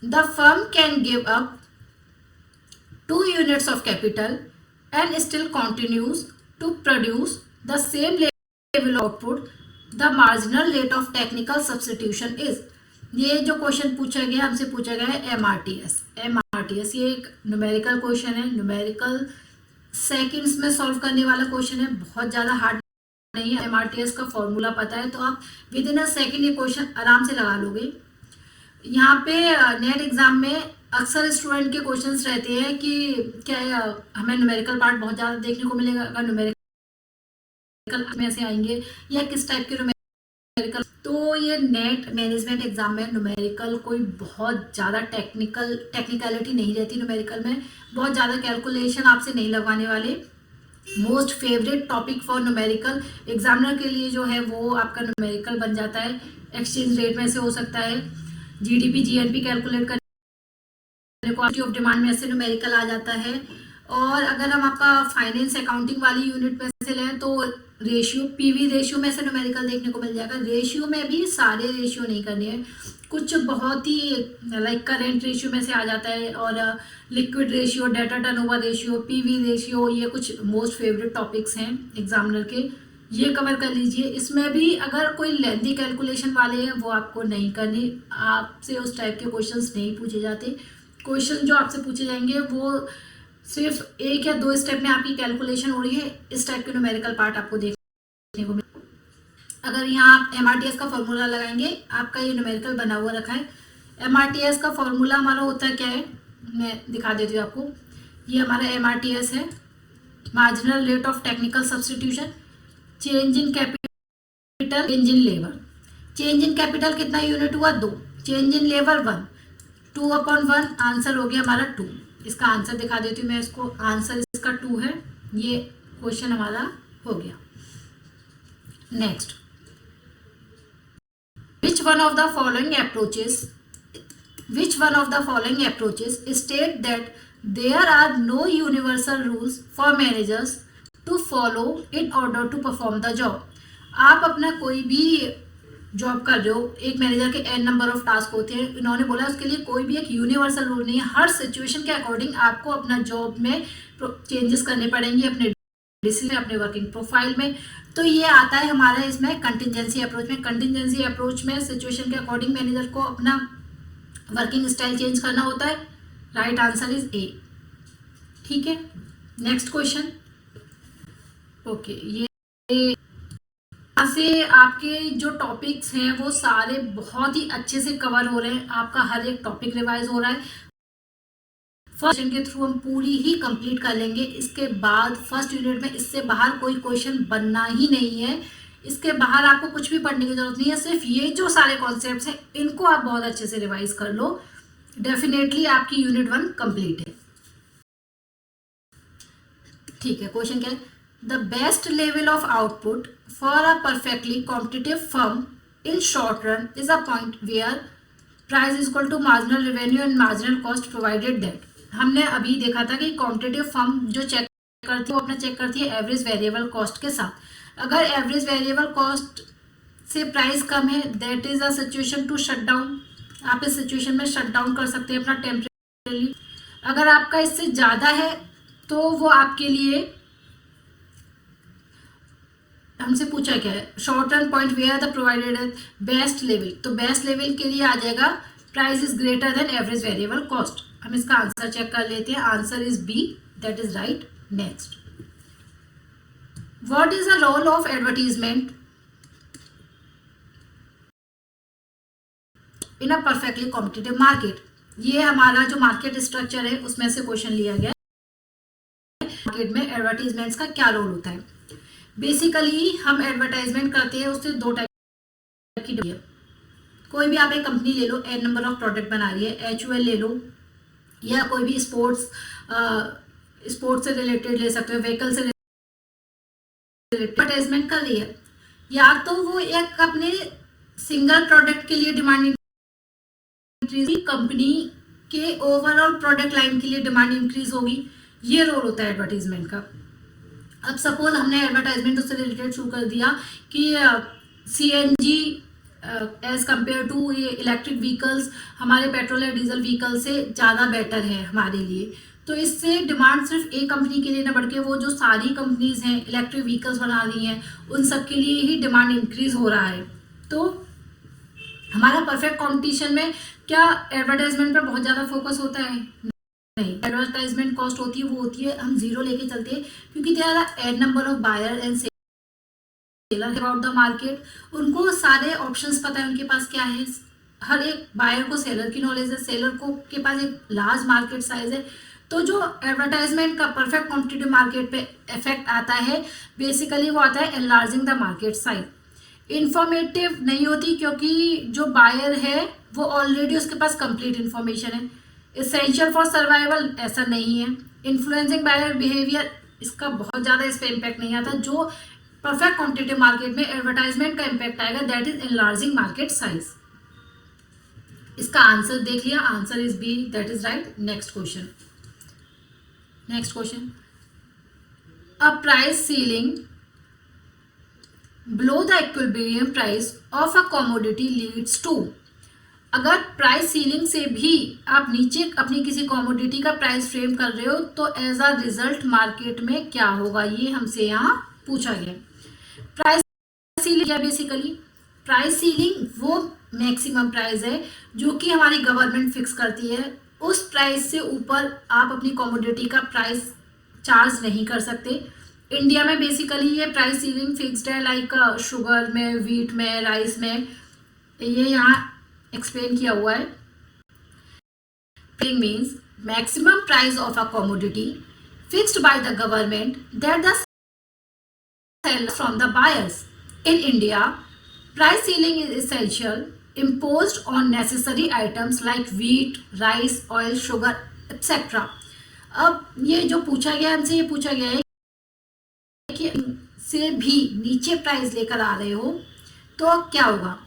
The firm can give up 2 units of capital and still continues to produce the same level output the marginal rate of technical substitution is. ये जो question पूछा गया हमसे पूछा गया है एमआरटीएस। ये एक न्यूमेरिकल क्वेश्चन है, न्यूमेरिकल सेकंड्स में सॉल्व करने वाला क्वेश्चन है, बहुत ज़्यादा हार्ड नहीं है। एमआरटीएस का फॉर्मूला पता है तो आप विद इन अ सेकेंड ये क्वेश्चन आराम से लगा लोगे। यहाँ पे नेट एग्जाम में अक्सर स्टूडेंट के क्वेश्चंस रहते हैं कि क्या हमें न्यूमेरिकल पार्ट बहुत ज़्यादा देखने को मिलेगा, अगर न्यूमेरिकल में से आएंगे या किस टाइप के न्यूमेरिकल। तो ये नेट मैनेजमेंट एग्जाम में न्यूमेरिकल कोई बहुत ज़्यादा टेक्निकलिटी नहीं रहती। न्यूमेरिकल में बहुत ज़्यादा कैलकुलेशन आपसे नहीं लगवाने वाले। Most favourite topic for numerical examiner के लिए जो है वो आपका न्यूमेरिकल बन जाता है। एक्सचेंज रेट में से हो सकता है, जीडीपी जीएनपी कैलकुलेट करने को ऑफ डिमांड में से न्यूमेरिकल आ जाता है। और अगर हम आपका फाइनेंस अकाउंटिंग वाली यूनिट में से लें तो रेशियो, पीवी रेशियो में से न्यूमेरिकल देखने को मिल जाएगा। रेशियो में भी सारे रेशियो नहीं करने हैं, कुछ बहुत ही लाइक करेंट रेशियो में से आ जाता है, और liquid ratio, data turnover ratio, PV ratio, ये कुछ मोस्ट फेवरेट टॉपिक्स हैं एग्जामिनर के, ये कवर कर लीजिए। इसमें भी अगर कोई लेंथी कैलकुलेशन वाले हैं वो आपको नहीं करनी, आपसे उस टाइप के क्वेश्चंस नहीं पूछे जाते। क्वेश्चन जो आपसे पूछे जाएंगे वो सिर्फ 1 या 2 स्टेप में आपकी कैलकुलेशन हो रही है, इस टाइप के न्यूमेरिकल पार्ट आपको देखने को मिले। अगर यहाँ आप एमआरटीएस का फॉर्मूला लगाएंगे, आपका ये न्यूमेरिकल बना हुआ रखा है। एमआरटीएस का फॉर्मूला हमारा होता है क्या है, मैं दिखा देती हूँ आपको। ये हमारा एमआरटीएस है, marginal rate of technical substitution, change in capital, change in labour. Change in capital कितना यूनिट हुआ, 2। चेंज इन लेबर 1, 2/1, आंसर हो गया हमारा 2। इसका आंसर दिखा देती हूँ मैं इसको, आंसर इसका 2 है। ये क्वेश्चन हमारा हो गया। Next, which one of the following approaches state that there are no universal rules for managers to follow in order to perform the job। आप अपना कोई भी जॉब कर रहे हो, एक मैनेजर के n नंबर ऑफ टास्क होते हैं, इन्होंने बोला उसके लिए कोई भी एक यूनिवर्सल रूल नहीं है। हर सिचुएशन के अकॉर्डिंग आपको अपना जॉब में चेंजेस करने पड़ेंगे, अपने डिसीजन, अपने वर्किंग प्रोफाइल में। तो ये आता है हमारा इसमें कंटिजेंसी अप्रोच में। कंटिजेंसी अप्रोच में सिचुएशन के अकॉर्डिंग मैनेजर को अपना वर्किंग स्टाइल चेंज करना होता है। Right answer is a. ठीक है, नेक्स्ट क्वेश्चन। ओके, ये यहाँ से आपके जो टॉपिक्स हैं वो सारे बहुत ही अच्छे से कवर हो रहे हैं, आपका हर एक टॉपिक रिवाइज हो रहा है। फर्स्ट के थ्रू हम पूरी ही कंप्लीट कर लेंगे। इसके बाद फर्स्ट यूनिट में इससे बाहर कोई क्वेश्चन बनना ही नहीं है। इसके बाहर आपको कुछ भी पढ़ने की जरूरत नहीं है, सिर्फ ये जो सारे कॉन्सेप्ट्स हैं इनको आप बहुत अच्छे से रिवाइज कर लो। डेफिनेटली आपकी यूनिट 1 कंप्लीट है। ठीक है, क्वेश्चन क्या है, the best level of output for a perfectly competitive firm in short run is a point where price is equal to marginal revenue and marginal cost provided that. हमने अभी देखा था कि कॉम्पिटिटिव फर्म जो check करती है वो अपना चेक करती है एवरेज वेरिएबल कॉस्ट के साथ। अगर एवरेज वेरिएबल कॉस्ट से प्राइस कम है, that is a situation to shut down. आप इस सिचुएशन में शट डाउन कर सकते हैं अपना टेम्परेरी। अगर आपका इससे ज़्यादा है तो वो आपके लिए, हमसे पूछा क्या है, short run point where the provided best level. तो बेस्ट लेवल के लिए आ जाएगा price is greater than average variable cost. हम इसका आंसर चेक कर लेते हैं, answer is B, that is right. Next, what is the role of advertisement in a perfectly competitive market. ये हमारा जो मार्केट स्ट्रक्चर है उसमें से क्वेश्चन लिया गया है। मार्केट में एडवर्टीजमेंट्स का क्या रोल होता है। बेसिकली हम एडवर्टाइजमेंट करते हैं, उससे 2 टाइप की है। कोई भी आप एक कंपनी ले लो, एन नंबर ऑफ प्रोडक्ट बना रही है, HUL ले लो, या कोई भी स्पोर्ट्स से रिलेटेड ले सकते हो, व्हीकल से एडवर्टाइजमेंट कर रही है। या तो वो एक अपने सिंगल प्रोडक्ट के लिए डिमांड इंक्रीज, कंपनी के ओवरऑल प्रोडक्ट लाइन के लिए डिमांड इंक्रीज होगी। ये रोल होता है एडवर्टाइजमेंट का। अब सपोज हमने एडवर्टाइजमेंट उससे रिलेटेड शुरू कर दिया कि CNG एज कम्पेयर टू ये इलेक्ट्रिक व्हीकल्स हमारे पेट्रोल या डीजल व्हीकल से ज़्यादा बेटर है हमारे लिए। तो इससे डिमांड सिर्फ एक कंपनी के लिए ना बढ़ के वो जो सारी कंपनीज हैं इलेक्ट्रिक व्हीकल्स बना रही हैं उन सब के लिए ही डिमांड इंक्रीज हो रहा है। तो हमारा परफेक्ट कंपटीशन में क्या एडवर्टाइजमेंट पे बहुत ज़्यादा फोकस होता है? नहीं, एडवर्टाइजमेंट कॉस्ट होती है वो होती है, हम जीरो लेके चलते हैं क्योंकि there are n number of buyer and seller about the market. उनको सारे ऑप्शंस पता है, उनके पास क्या है, हर एक बायर को सेलर की नॉलेज है, सेलर को के पास एक लार्ज मार्केट साइज है। तो जो एडवर्टाइजमेंट का परफेक्ट कॉम्पिटिटिव मार्केट पे इफेक्ट आता है बेसिकली वो आता है enlarging the market size. Informative नहीं होती क्योंकि जो बायर है वो ऑलरेडी उसके पास कंप्लीट इंफॉर्मेशन है। एसेंशियल फॉर सर्वाइवल ऐसा नहीं है। इन्फ्लुएंसिंग बायर बिहेवियर इसका बहुत ज़्यादा इस पर इम्पैक्ट नहीं आता। जो परफेक्ट कॉम्पिटिटिव मार्केट में एडवर्टाइजमेंट का इम्पैक्ट आएगा that is enlarging market size. इसका आंसर देख लिया, answer is B, that is right. Next question, next question, a price ceiling below the equilibrium price of a commodity leads to। अगर price ceiling से भी आप नीचे अपनी किसी कॉमोडिटी का प्राइस फ्रेम कर रहे हो तो एज अ रिजल्ट मार्केट में क्या होगा, ये हमसे यहाँ पूछा गया। प्राइस सीलिंग क्या, बेसिकली प्राइस सीलिंग वो मैक्सिमम प्राइस है जो कि हमारी गवर्नमेंट फिक्स करती है। उस प्राइस से ऊपर आप अपनी कॉमोडिटी का प्राइस चार्ज नहीं कर सकते। इंडिया में बेसिकली ये प्राइस सीलिंग फिक्स्ड है, लाइक शुगर में, व्हीट में, राइस में, ये यहाँ एक्सप्लेन किया हुआ है। Means maximum price of a commodity fixed by the government that the sale from the buyers. In India price ceiling is essential imposed on necessary items like wheat, rice, oil, sugar, etc. अब ये जो पूछा गया हमसे, ये पूछा गया है कि से भी नीचे प्राइस लेकर आ रहे हो तो क्या होगा।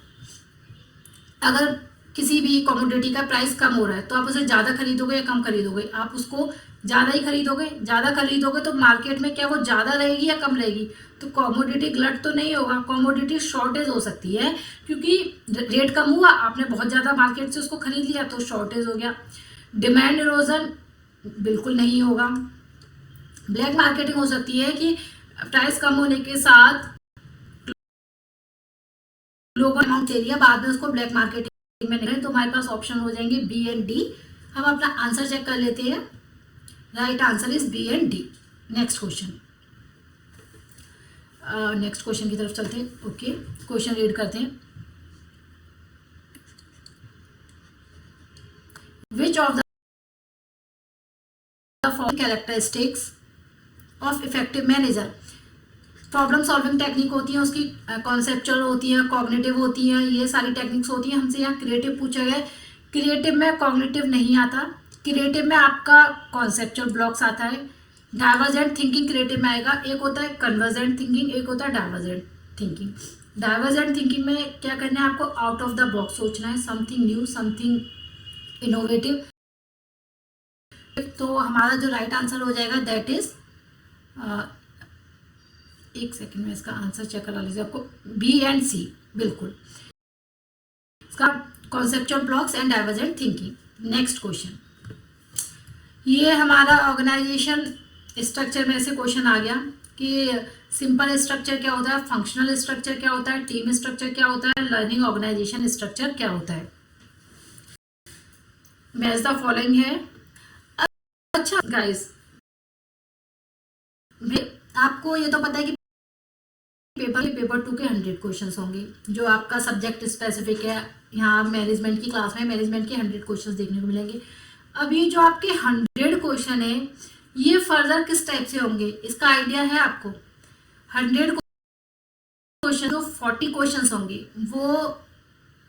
अगर किसी भी कमोडिटी का प्राइस कम हो रहा है तो आप उसे ज़्यादा खरीदोगे या कम खरीदोगे? आप उसको ज़्यादा ही खरीदोगे। ज़्यादा खरीदोगे तो मार्केट में क्या वो ज़्यादा रहेगी या कम रहेगी? तो कमोडिटी गलत तो नहीं होगा, कमोडिटी शॉर्टेज हो सकती है क्योंकि रेट कम हुआ, आपने बहुत ज़्यादा मार्केट से उसको खरीद लिया तो शॉर्टेज हो गया। डिमांड इरोजन बिल्कुल नहीं होगा। ब्लैक मार्केटिंग हो सकती है कि प्राइस कम होने के साथ लोगों अमाउंट ले लिया, बाद में उसको ब्लैक मार्केटिंग में निकले, तो हमारे पास ऑप्शन हो जाएंगे बी एंड डी। हम अपना आंसर चेक कर लेते हैं। Right answer is B and D. Next question, next question की तरफ चलते हैं। ओके, क्वेश्चन रीड करते हैं। Which of the following characteristics of effective manager. Problem solving technique होती है, उसकी कॉन्सेप्चुअल होती है, कॉग्निटिव होती है, ये सारी टेक्निक्स होती हैं। हमसे यहाँ क्रिएटिव पूछा गया है। क्रिएटिव में कॉग्निटिव नहीं आता, क्रिएटिव में आपका कॉन्सेप्चुअल ब्लॉक्स आता है। डाइवर्जेंट थिंकिंग क्रिएटिव में आएगा। एक होता है कन्वर्जेंट थिंकिंग, एक होता है डाइवर्जेंट थिंकिंग। डाइवर्जेंट थिंकिंग में क्या करना है आपको, आउट ऑफ द बॉक्स सोचना है, समथिंग न्यू, समथिंग इनोवेटिव। तो हमारा जो राइट आंसर हो जाएगा दैट इज, एक सेकंड में इसका आंसर चेक करा लीजिए आपको, बी एंड सी बिल्कुल। इसका conceptual blocks and divergent thinking. Next question, ये हमारा ऑर्गेनाइजेशन स्ट्रक्चर में से क्वेश्चन आ गया कि सिंपल स्ट्रक्चर क्या होता है, फंक्शनल स्ट्रक्चर क्या होता है, टीम स्ट्रक्चर क्या होता है, लर्निंग ऑर्गेनाइजेशन स्ट्रक्चर क्या होता है। मैच द फॉलोइंग है। अच्छा गाइस, आपको ये तो पता है कि पेपर 2 के 100 क्वेश्चंस होंगे, जो आपका सब्जेक्ट स्पेसिफिक है। यहाँ मैनेजमेंट की क्लास में मैनेजमेंट के 100 क्वेश्चंस देखने को मिलेंगे। अब ये जो आपके 100 क्वेश्चन है ये फर्दर किस टाइप से होंगे, इसका आइडिया है आपको? 100 क्वेश्चन जो 40 क्वेश्चंस होंगे वो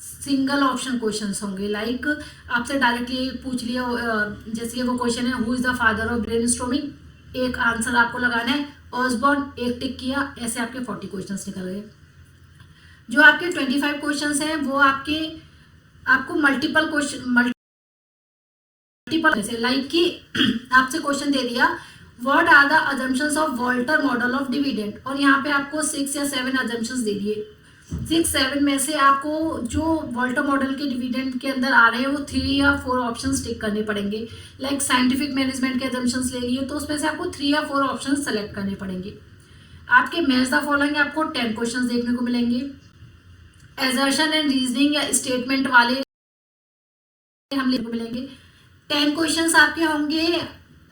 सिंगल ऑप्शन क्वेश्चंस होंगे। लाइक आपसे डायरेक्टली पूछ लिया, जैसे वो क्वेश्चन है who is the father of brainstorming, एक आंसर आपको लगाना है, ऑसबॉर्न, एक टिक किया, ऐसे आपके 40 क्वेश्चंस निकल गए। जो आपके 25 क्वेश्चंस हैं वो आपको मल्टीपल से, लाइक कि आपसे क्वेश्चन दे दिया what are the assumptions of Walter model of dividend, और यहाँ पे आपको 6 या 7 अजम्पशंस दे दिए। 6 7 में से आपको जो वॉल्टर मॉडल के डिविडेंड के अंदर आ रहे हैं वो 3 या 4 ऑप्शन टिक करने पड़ेंगे। लाइक साइंटिफिक मैनेजमेंट के एजम्पशंस ले लिए तो उसमें से आपको 3 या 4 ऑप्शन सेलेक्ट करने पड़ेंगे। आपके मैच द फॉलोइंग आपको 10 क्वेश्चन देखने को मिलेंगे। एजर्शन एंड रीजनिंग या स्टेटमेंट वाले हम को मिलेंगे। 10 क्वेश्चंस आपके होंगे।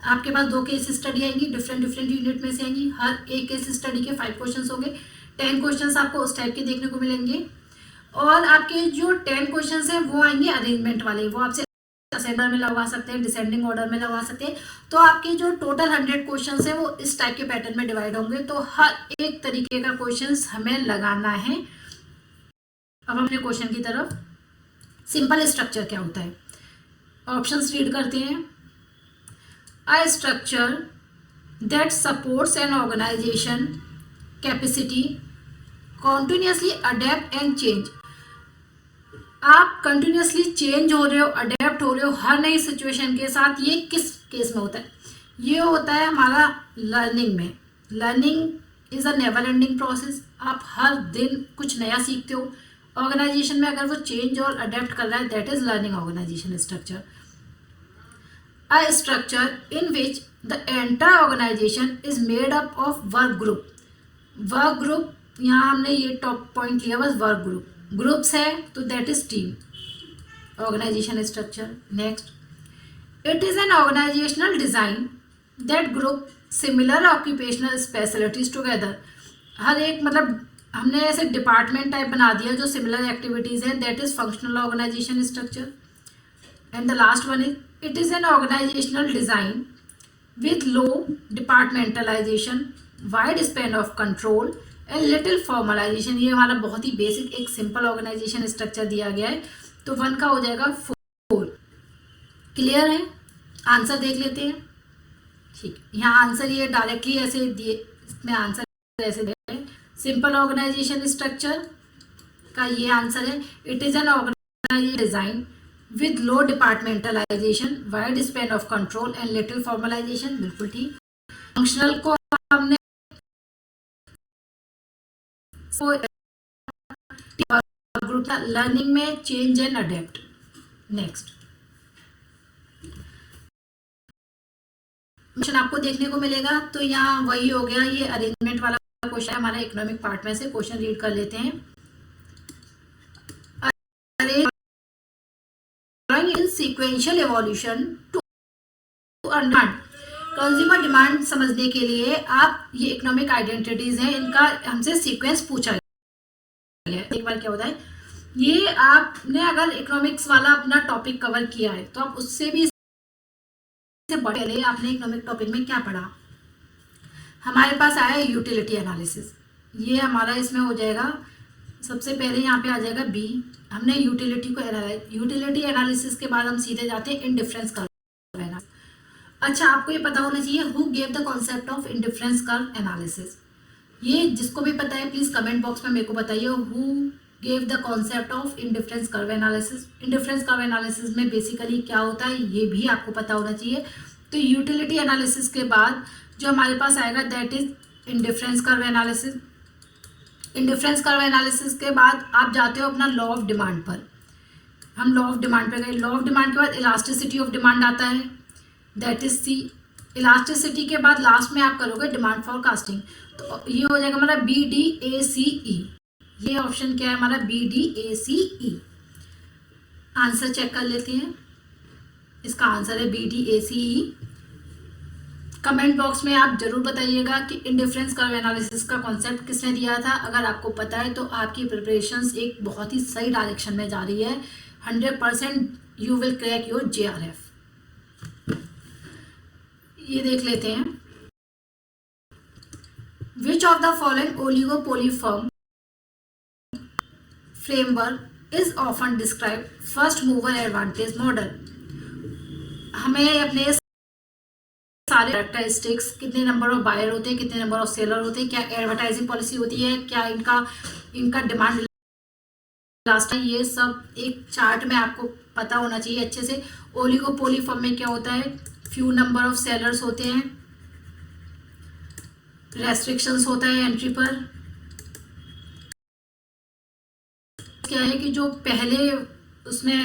आपके पास 2 केस स्टडी आएंगी, डिफरेंट डिफरेंट यूनिट में से आएंगी। हर एक केस स्टडी के 5 क्वेश्चंस होंगे। 10 क्वेश्चंस आपको उस टाइप के देखने को मिलेंगे। और आपके जो 10 क्वेश्चंस हैं वो आएंगे अरेंजमेंट वाले। वो आपसे असेंडर में लगवा सकते हैं, डिसेंडिंग ऑर्डर में लगवा सकते हैं। तो आपके जो टोटल 100 क्वेश्चंस हैं वो इस टाइप के पैटर्न में डिवाइड होंगे। तो हर एक तरीके का क्वेश्चंस हमें लगाना है। अब हम अपने क्वेश्चन की तरफ। सिंपल स्ट्रक्चर क्या होता है, ऑप्शंस रीड करते हैं। A structure that supports an organization capacity continuously adapt and change। आप कंटिन्यूसली चेंज हो रहे हो, अडेप्ट हो रहे हो हर नई सिचुएशन के साथ। ये किस केस में होता है? ये होता है हमारा लर्निंग में। Learning is a never ending process. आप हर दिन कुछ नया सीखते हो। ऑर्गेनाइजेशन में अगर वो चेंज और अडेप्ट कर रहा है, that is learning organisation structure. A structure in which the entire organization is made up of work group। Work group यहाँ हमने ये टॉप पॉइंट लिया बस, वर्क ग्रुप। ग्रुप्स है तो that is team organisation structure. Next, it is an organisational design that group similar occupational specialities together. हर एक मतलब हमने ऐसे डिपार्टमेंट टाइप बना दिया जो सिमिलर एक्टिविटीज है, that is functional organisation structure. And the last one is, it is an organizational design with low departmentalization, wide span of control and little formalization। ये हमारा बहुत ही बेसिक एक सिंपल ऑर्गेनाइजेशन स्ट्रक्चर दिया गया है। तो 1 का हो जाएगा 4। क्लियर है? आंसर देख लेते हैं। ठीक, यहाँ आंसर ये डायरेक्टली ऐसे दिए, इसमें आंसर ऐसे दिया है। सिंपल ऑर्गेनाइजेशन स्ट्रक्चर का ये आंसर है। It is an organisation design with low departmentalization, wide span of control and little formalization। बिल्कुल ठीक। फंक्शनल को हमने ग्रुप लर्निंग में change and adapt. Next question आपको देखने को मिलेगा। तो यहाँ वही हो गया, ये अरेंजमेंट वाला क्वेश्चन हमारा इकोनॉमिक पार्ट में से। क्वेश्चन रीड कर लेते हैं। Sequential evolution to demand. Consumer demand समझने के लिए आप ये इकोनॉमिक आइडेंटिटीज हैं, इनका हमसे सीक्वेंस पूछा गया है। एक बार क्या होता है, ये आपने अगर इकोनॉमिक्स वाला अपना टॉपिक कवर किया है तो आप उससे भी पहले आपने इकोनॉमिक टॉपिक में क्या पढ़ा। हमारे पास आया यूटिलिटी एनालिसिस। ये हमारा इसमें हो जाएगा सबसे पहले, यहाँ पे आ जाएगा बी। हमने यूटिलिटी को यूटिलिटी एनालिसिस के बाद हम सीधे जाते हैं इनडिफरेंस कर्व एनालिसिस। अच्छा, आपको ये पता होना चाहिए who gave the concept of indifference curve analysis. ये जिसको भी पता है प्लीज कमेंट बॉक्स में मेरे को बताइए, who gave the concept of indifference curve analysis. Indifference curve analysis में बेसिकली क्या होता है ये भी आपको पता होना चाहिए। तो यूटिलिटी एनालिसिस के बाद जो हमारे पास आएगा that is indifference curve analysis. Indifference curve analysis के बाद आप जाते हो अपना लॉ ऑफ डिमांड पर। हम लॉ ऑफ डिमांड पे गए। लॉ ऑफ डिमांड के बाद इलास्टिसिटी ऑफ डिमांड आता है, दैट इज सी। इलास्टिसिटी के बाद लास्ट में आप करोगे डिमांड फॉरकास्टिंग। तो ये हो जाएगा हमारा BDACE। ये ऑप्शन क्या है हमारा BDACE। आंसर चेक कर लेते हैं। इसका आंसर है BDACE। कमेंट बॉक्स में आप जरूर बताइएगा कि इंडिफरेंस कर्व एनालिसिस का कॉन्सेप्ट किसने दिया था। अगर आपको पता है तो आपकी प्रिपरेशंस एक बहुत ही सही डायरेक्शन में जा रही है। 100% you will crack your JRF। ये देख लेते हैं। Which of the following oligopoly firm framework is often describe first mover advantage model. हमें अपने सारे कैरेक्टरिस्टिक्स, कितने नंबर ऑफ बायर होते हैं, कितने नंबर ऑफ सेलर होते हैं, क्या एडवर्टाइजिंग पॉलिसी होती है, क्या इनका डिमांड लास्ट टाइम, ये सब एक चार्ट में आपको पता होना चाहिए अच्छे से। ओलिगोपोली फर्म में क्या होता है, फ्यू नंबर ऑफ सेलर्स होते हैं, रेस्ट्रिक्शंस होता है एंट्री पर, क्या है कि जो पहले उसने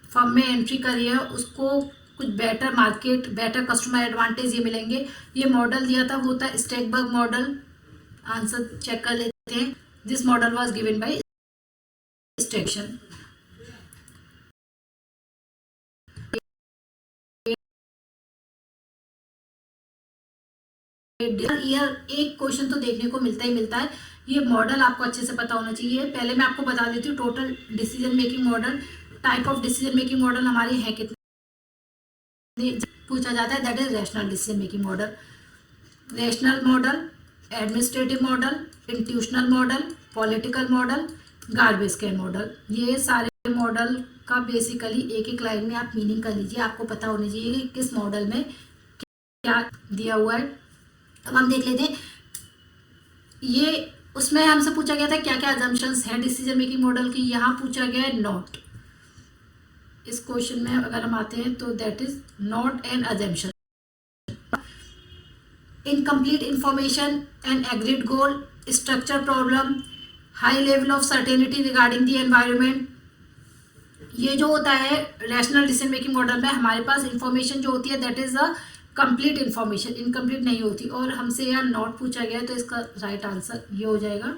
फर्म में एंट्री करी है उसको कुछ better market, better customer advantage ये मिलेंगे। ये मॉडल दिया था वो था स्टैकबर्ग मॉडल। आंसर चेक कर लेते हैं। This model was given by Stackson. Year एक क्वेश्चन तो देखने को मिलता ही मिलता है। ये मॉडल आपको अच्छे से पता होना चाहिए। पहले मैं आपको बता देती हूँ total decision making model, type of decision making model हमारे हैं कितने पूछा जाता है। That is rational decision making model, rational model, administrative model, institutional model, political model, garbage care model. ये सारे मॉडल का बेसिकली एक एक लाइन में आप मीनिंग कर लीजिए। आपको पता होना चाहिए कि किस मॉडल में क्या दिया हुआ है। अब हम देख लेते हैं। ये उसमें हमसे पूछा गया था क्या क्या अजम्पशंस हैं डिसीजन मेकिंग मॉडल की। यहाँ पूछा गया है नॉट। इस क्वेश्चन में अगर हम आते हैं तो that is not an assumption. Incomplete information and agreed goal, structure problem, high level of certainty regarding the environment. ये जो होता है रैशनल डिसीजन मेकिंग मॉडल में हमारे पास इंफॉर्मेशन जो होती है that is a complete information, incomplete नहीं होती। और हमसे यहाँ नॉट पूछा गया है तो इसका राइट आंसर ये हो जाएगा।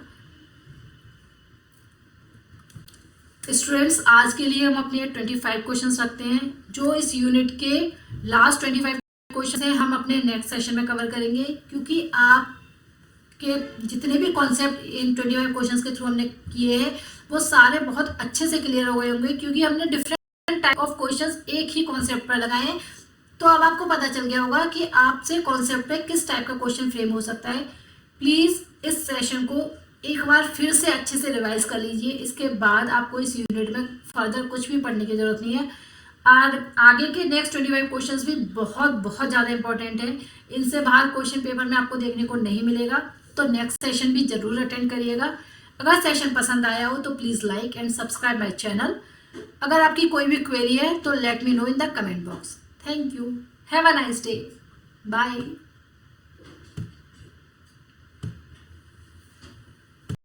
स्टूडेंट्स आज के लिए हम अपने 25 क्वेश्चंस रखते हैं। जो इस यूनिट के लास्ट 25 क्वेश्चन हैं हम अपने नेक्स्ट सेशन में कवर करेंगे, क्योंकि आपके जितने भी कॉन्सेप्ट इन 25 क्वेश्चंस के थ्रू हमने किए हैं वो सारे बहुत अच्छे से क्लियर हो गए होंगे, क्योंकि हमने डिफरेंट टाइप ऑफ क्वेश्चंस एक ही कॉन्सेप्ट पर लगाए हैं। तो अब आपको पता चल गया होगा कि आपसे कॉन्सेप्ट पे किस टाइप का क्वेश्चन फ्रेम हो सकता है। प्लीज़ इस सेशन को एक बार फिर से अच्छे से रिवाइज कर लीजिए। इसके बाद आपको इस यूनिट में फर्दर कुछ भी पढ़ने की जरूरत नहीं है। और आगे के नेक्स्ट 25 क्वेश्चंस भी बहुत बहुत ज़्यादा इंपॉर्टेंट है। इनसे बाहर क्वेश्चन पेपर में आपको देखने को नहीं मिलेगा। तो नेक्स्ट सेशन भी जरूर अटेंड करिएगा। अगर सेशन पसंद आया हो तो please like and subscribe my channel. अगर आपकी कोई भी क्वेरी है तो let me know in the comment box. Thank you. Have a nice day. Bye.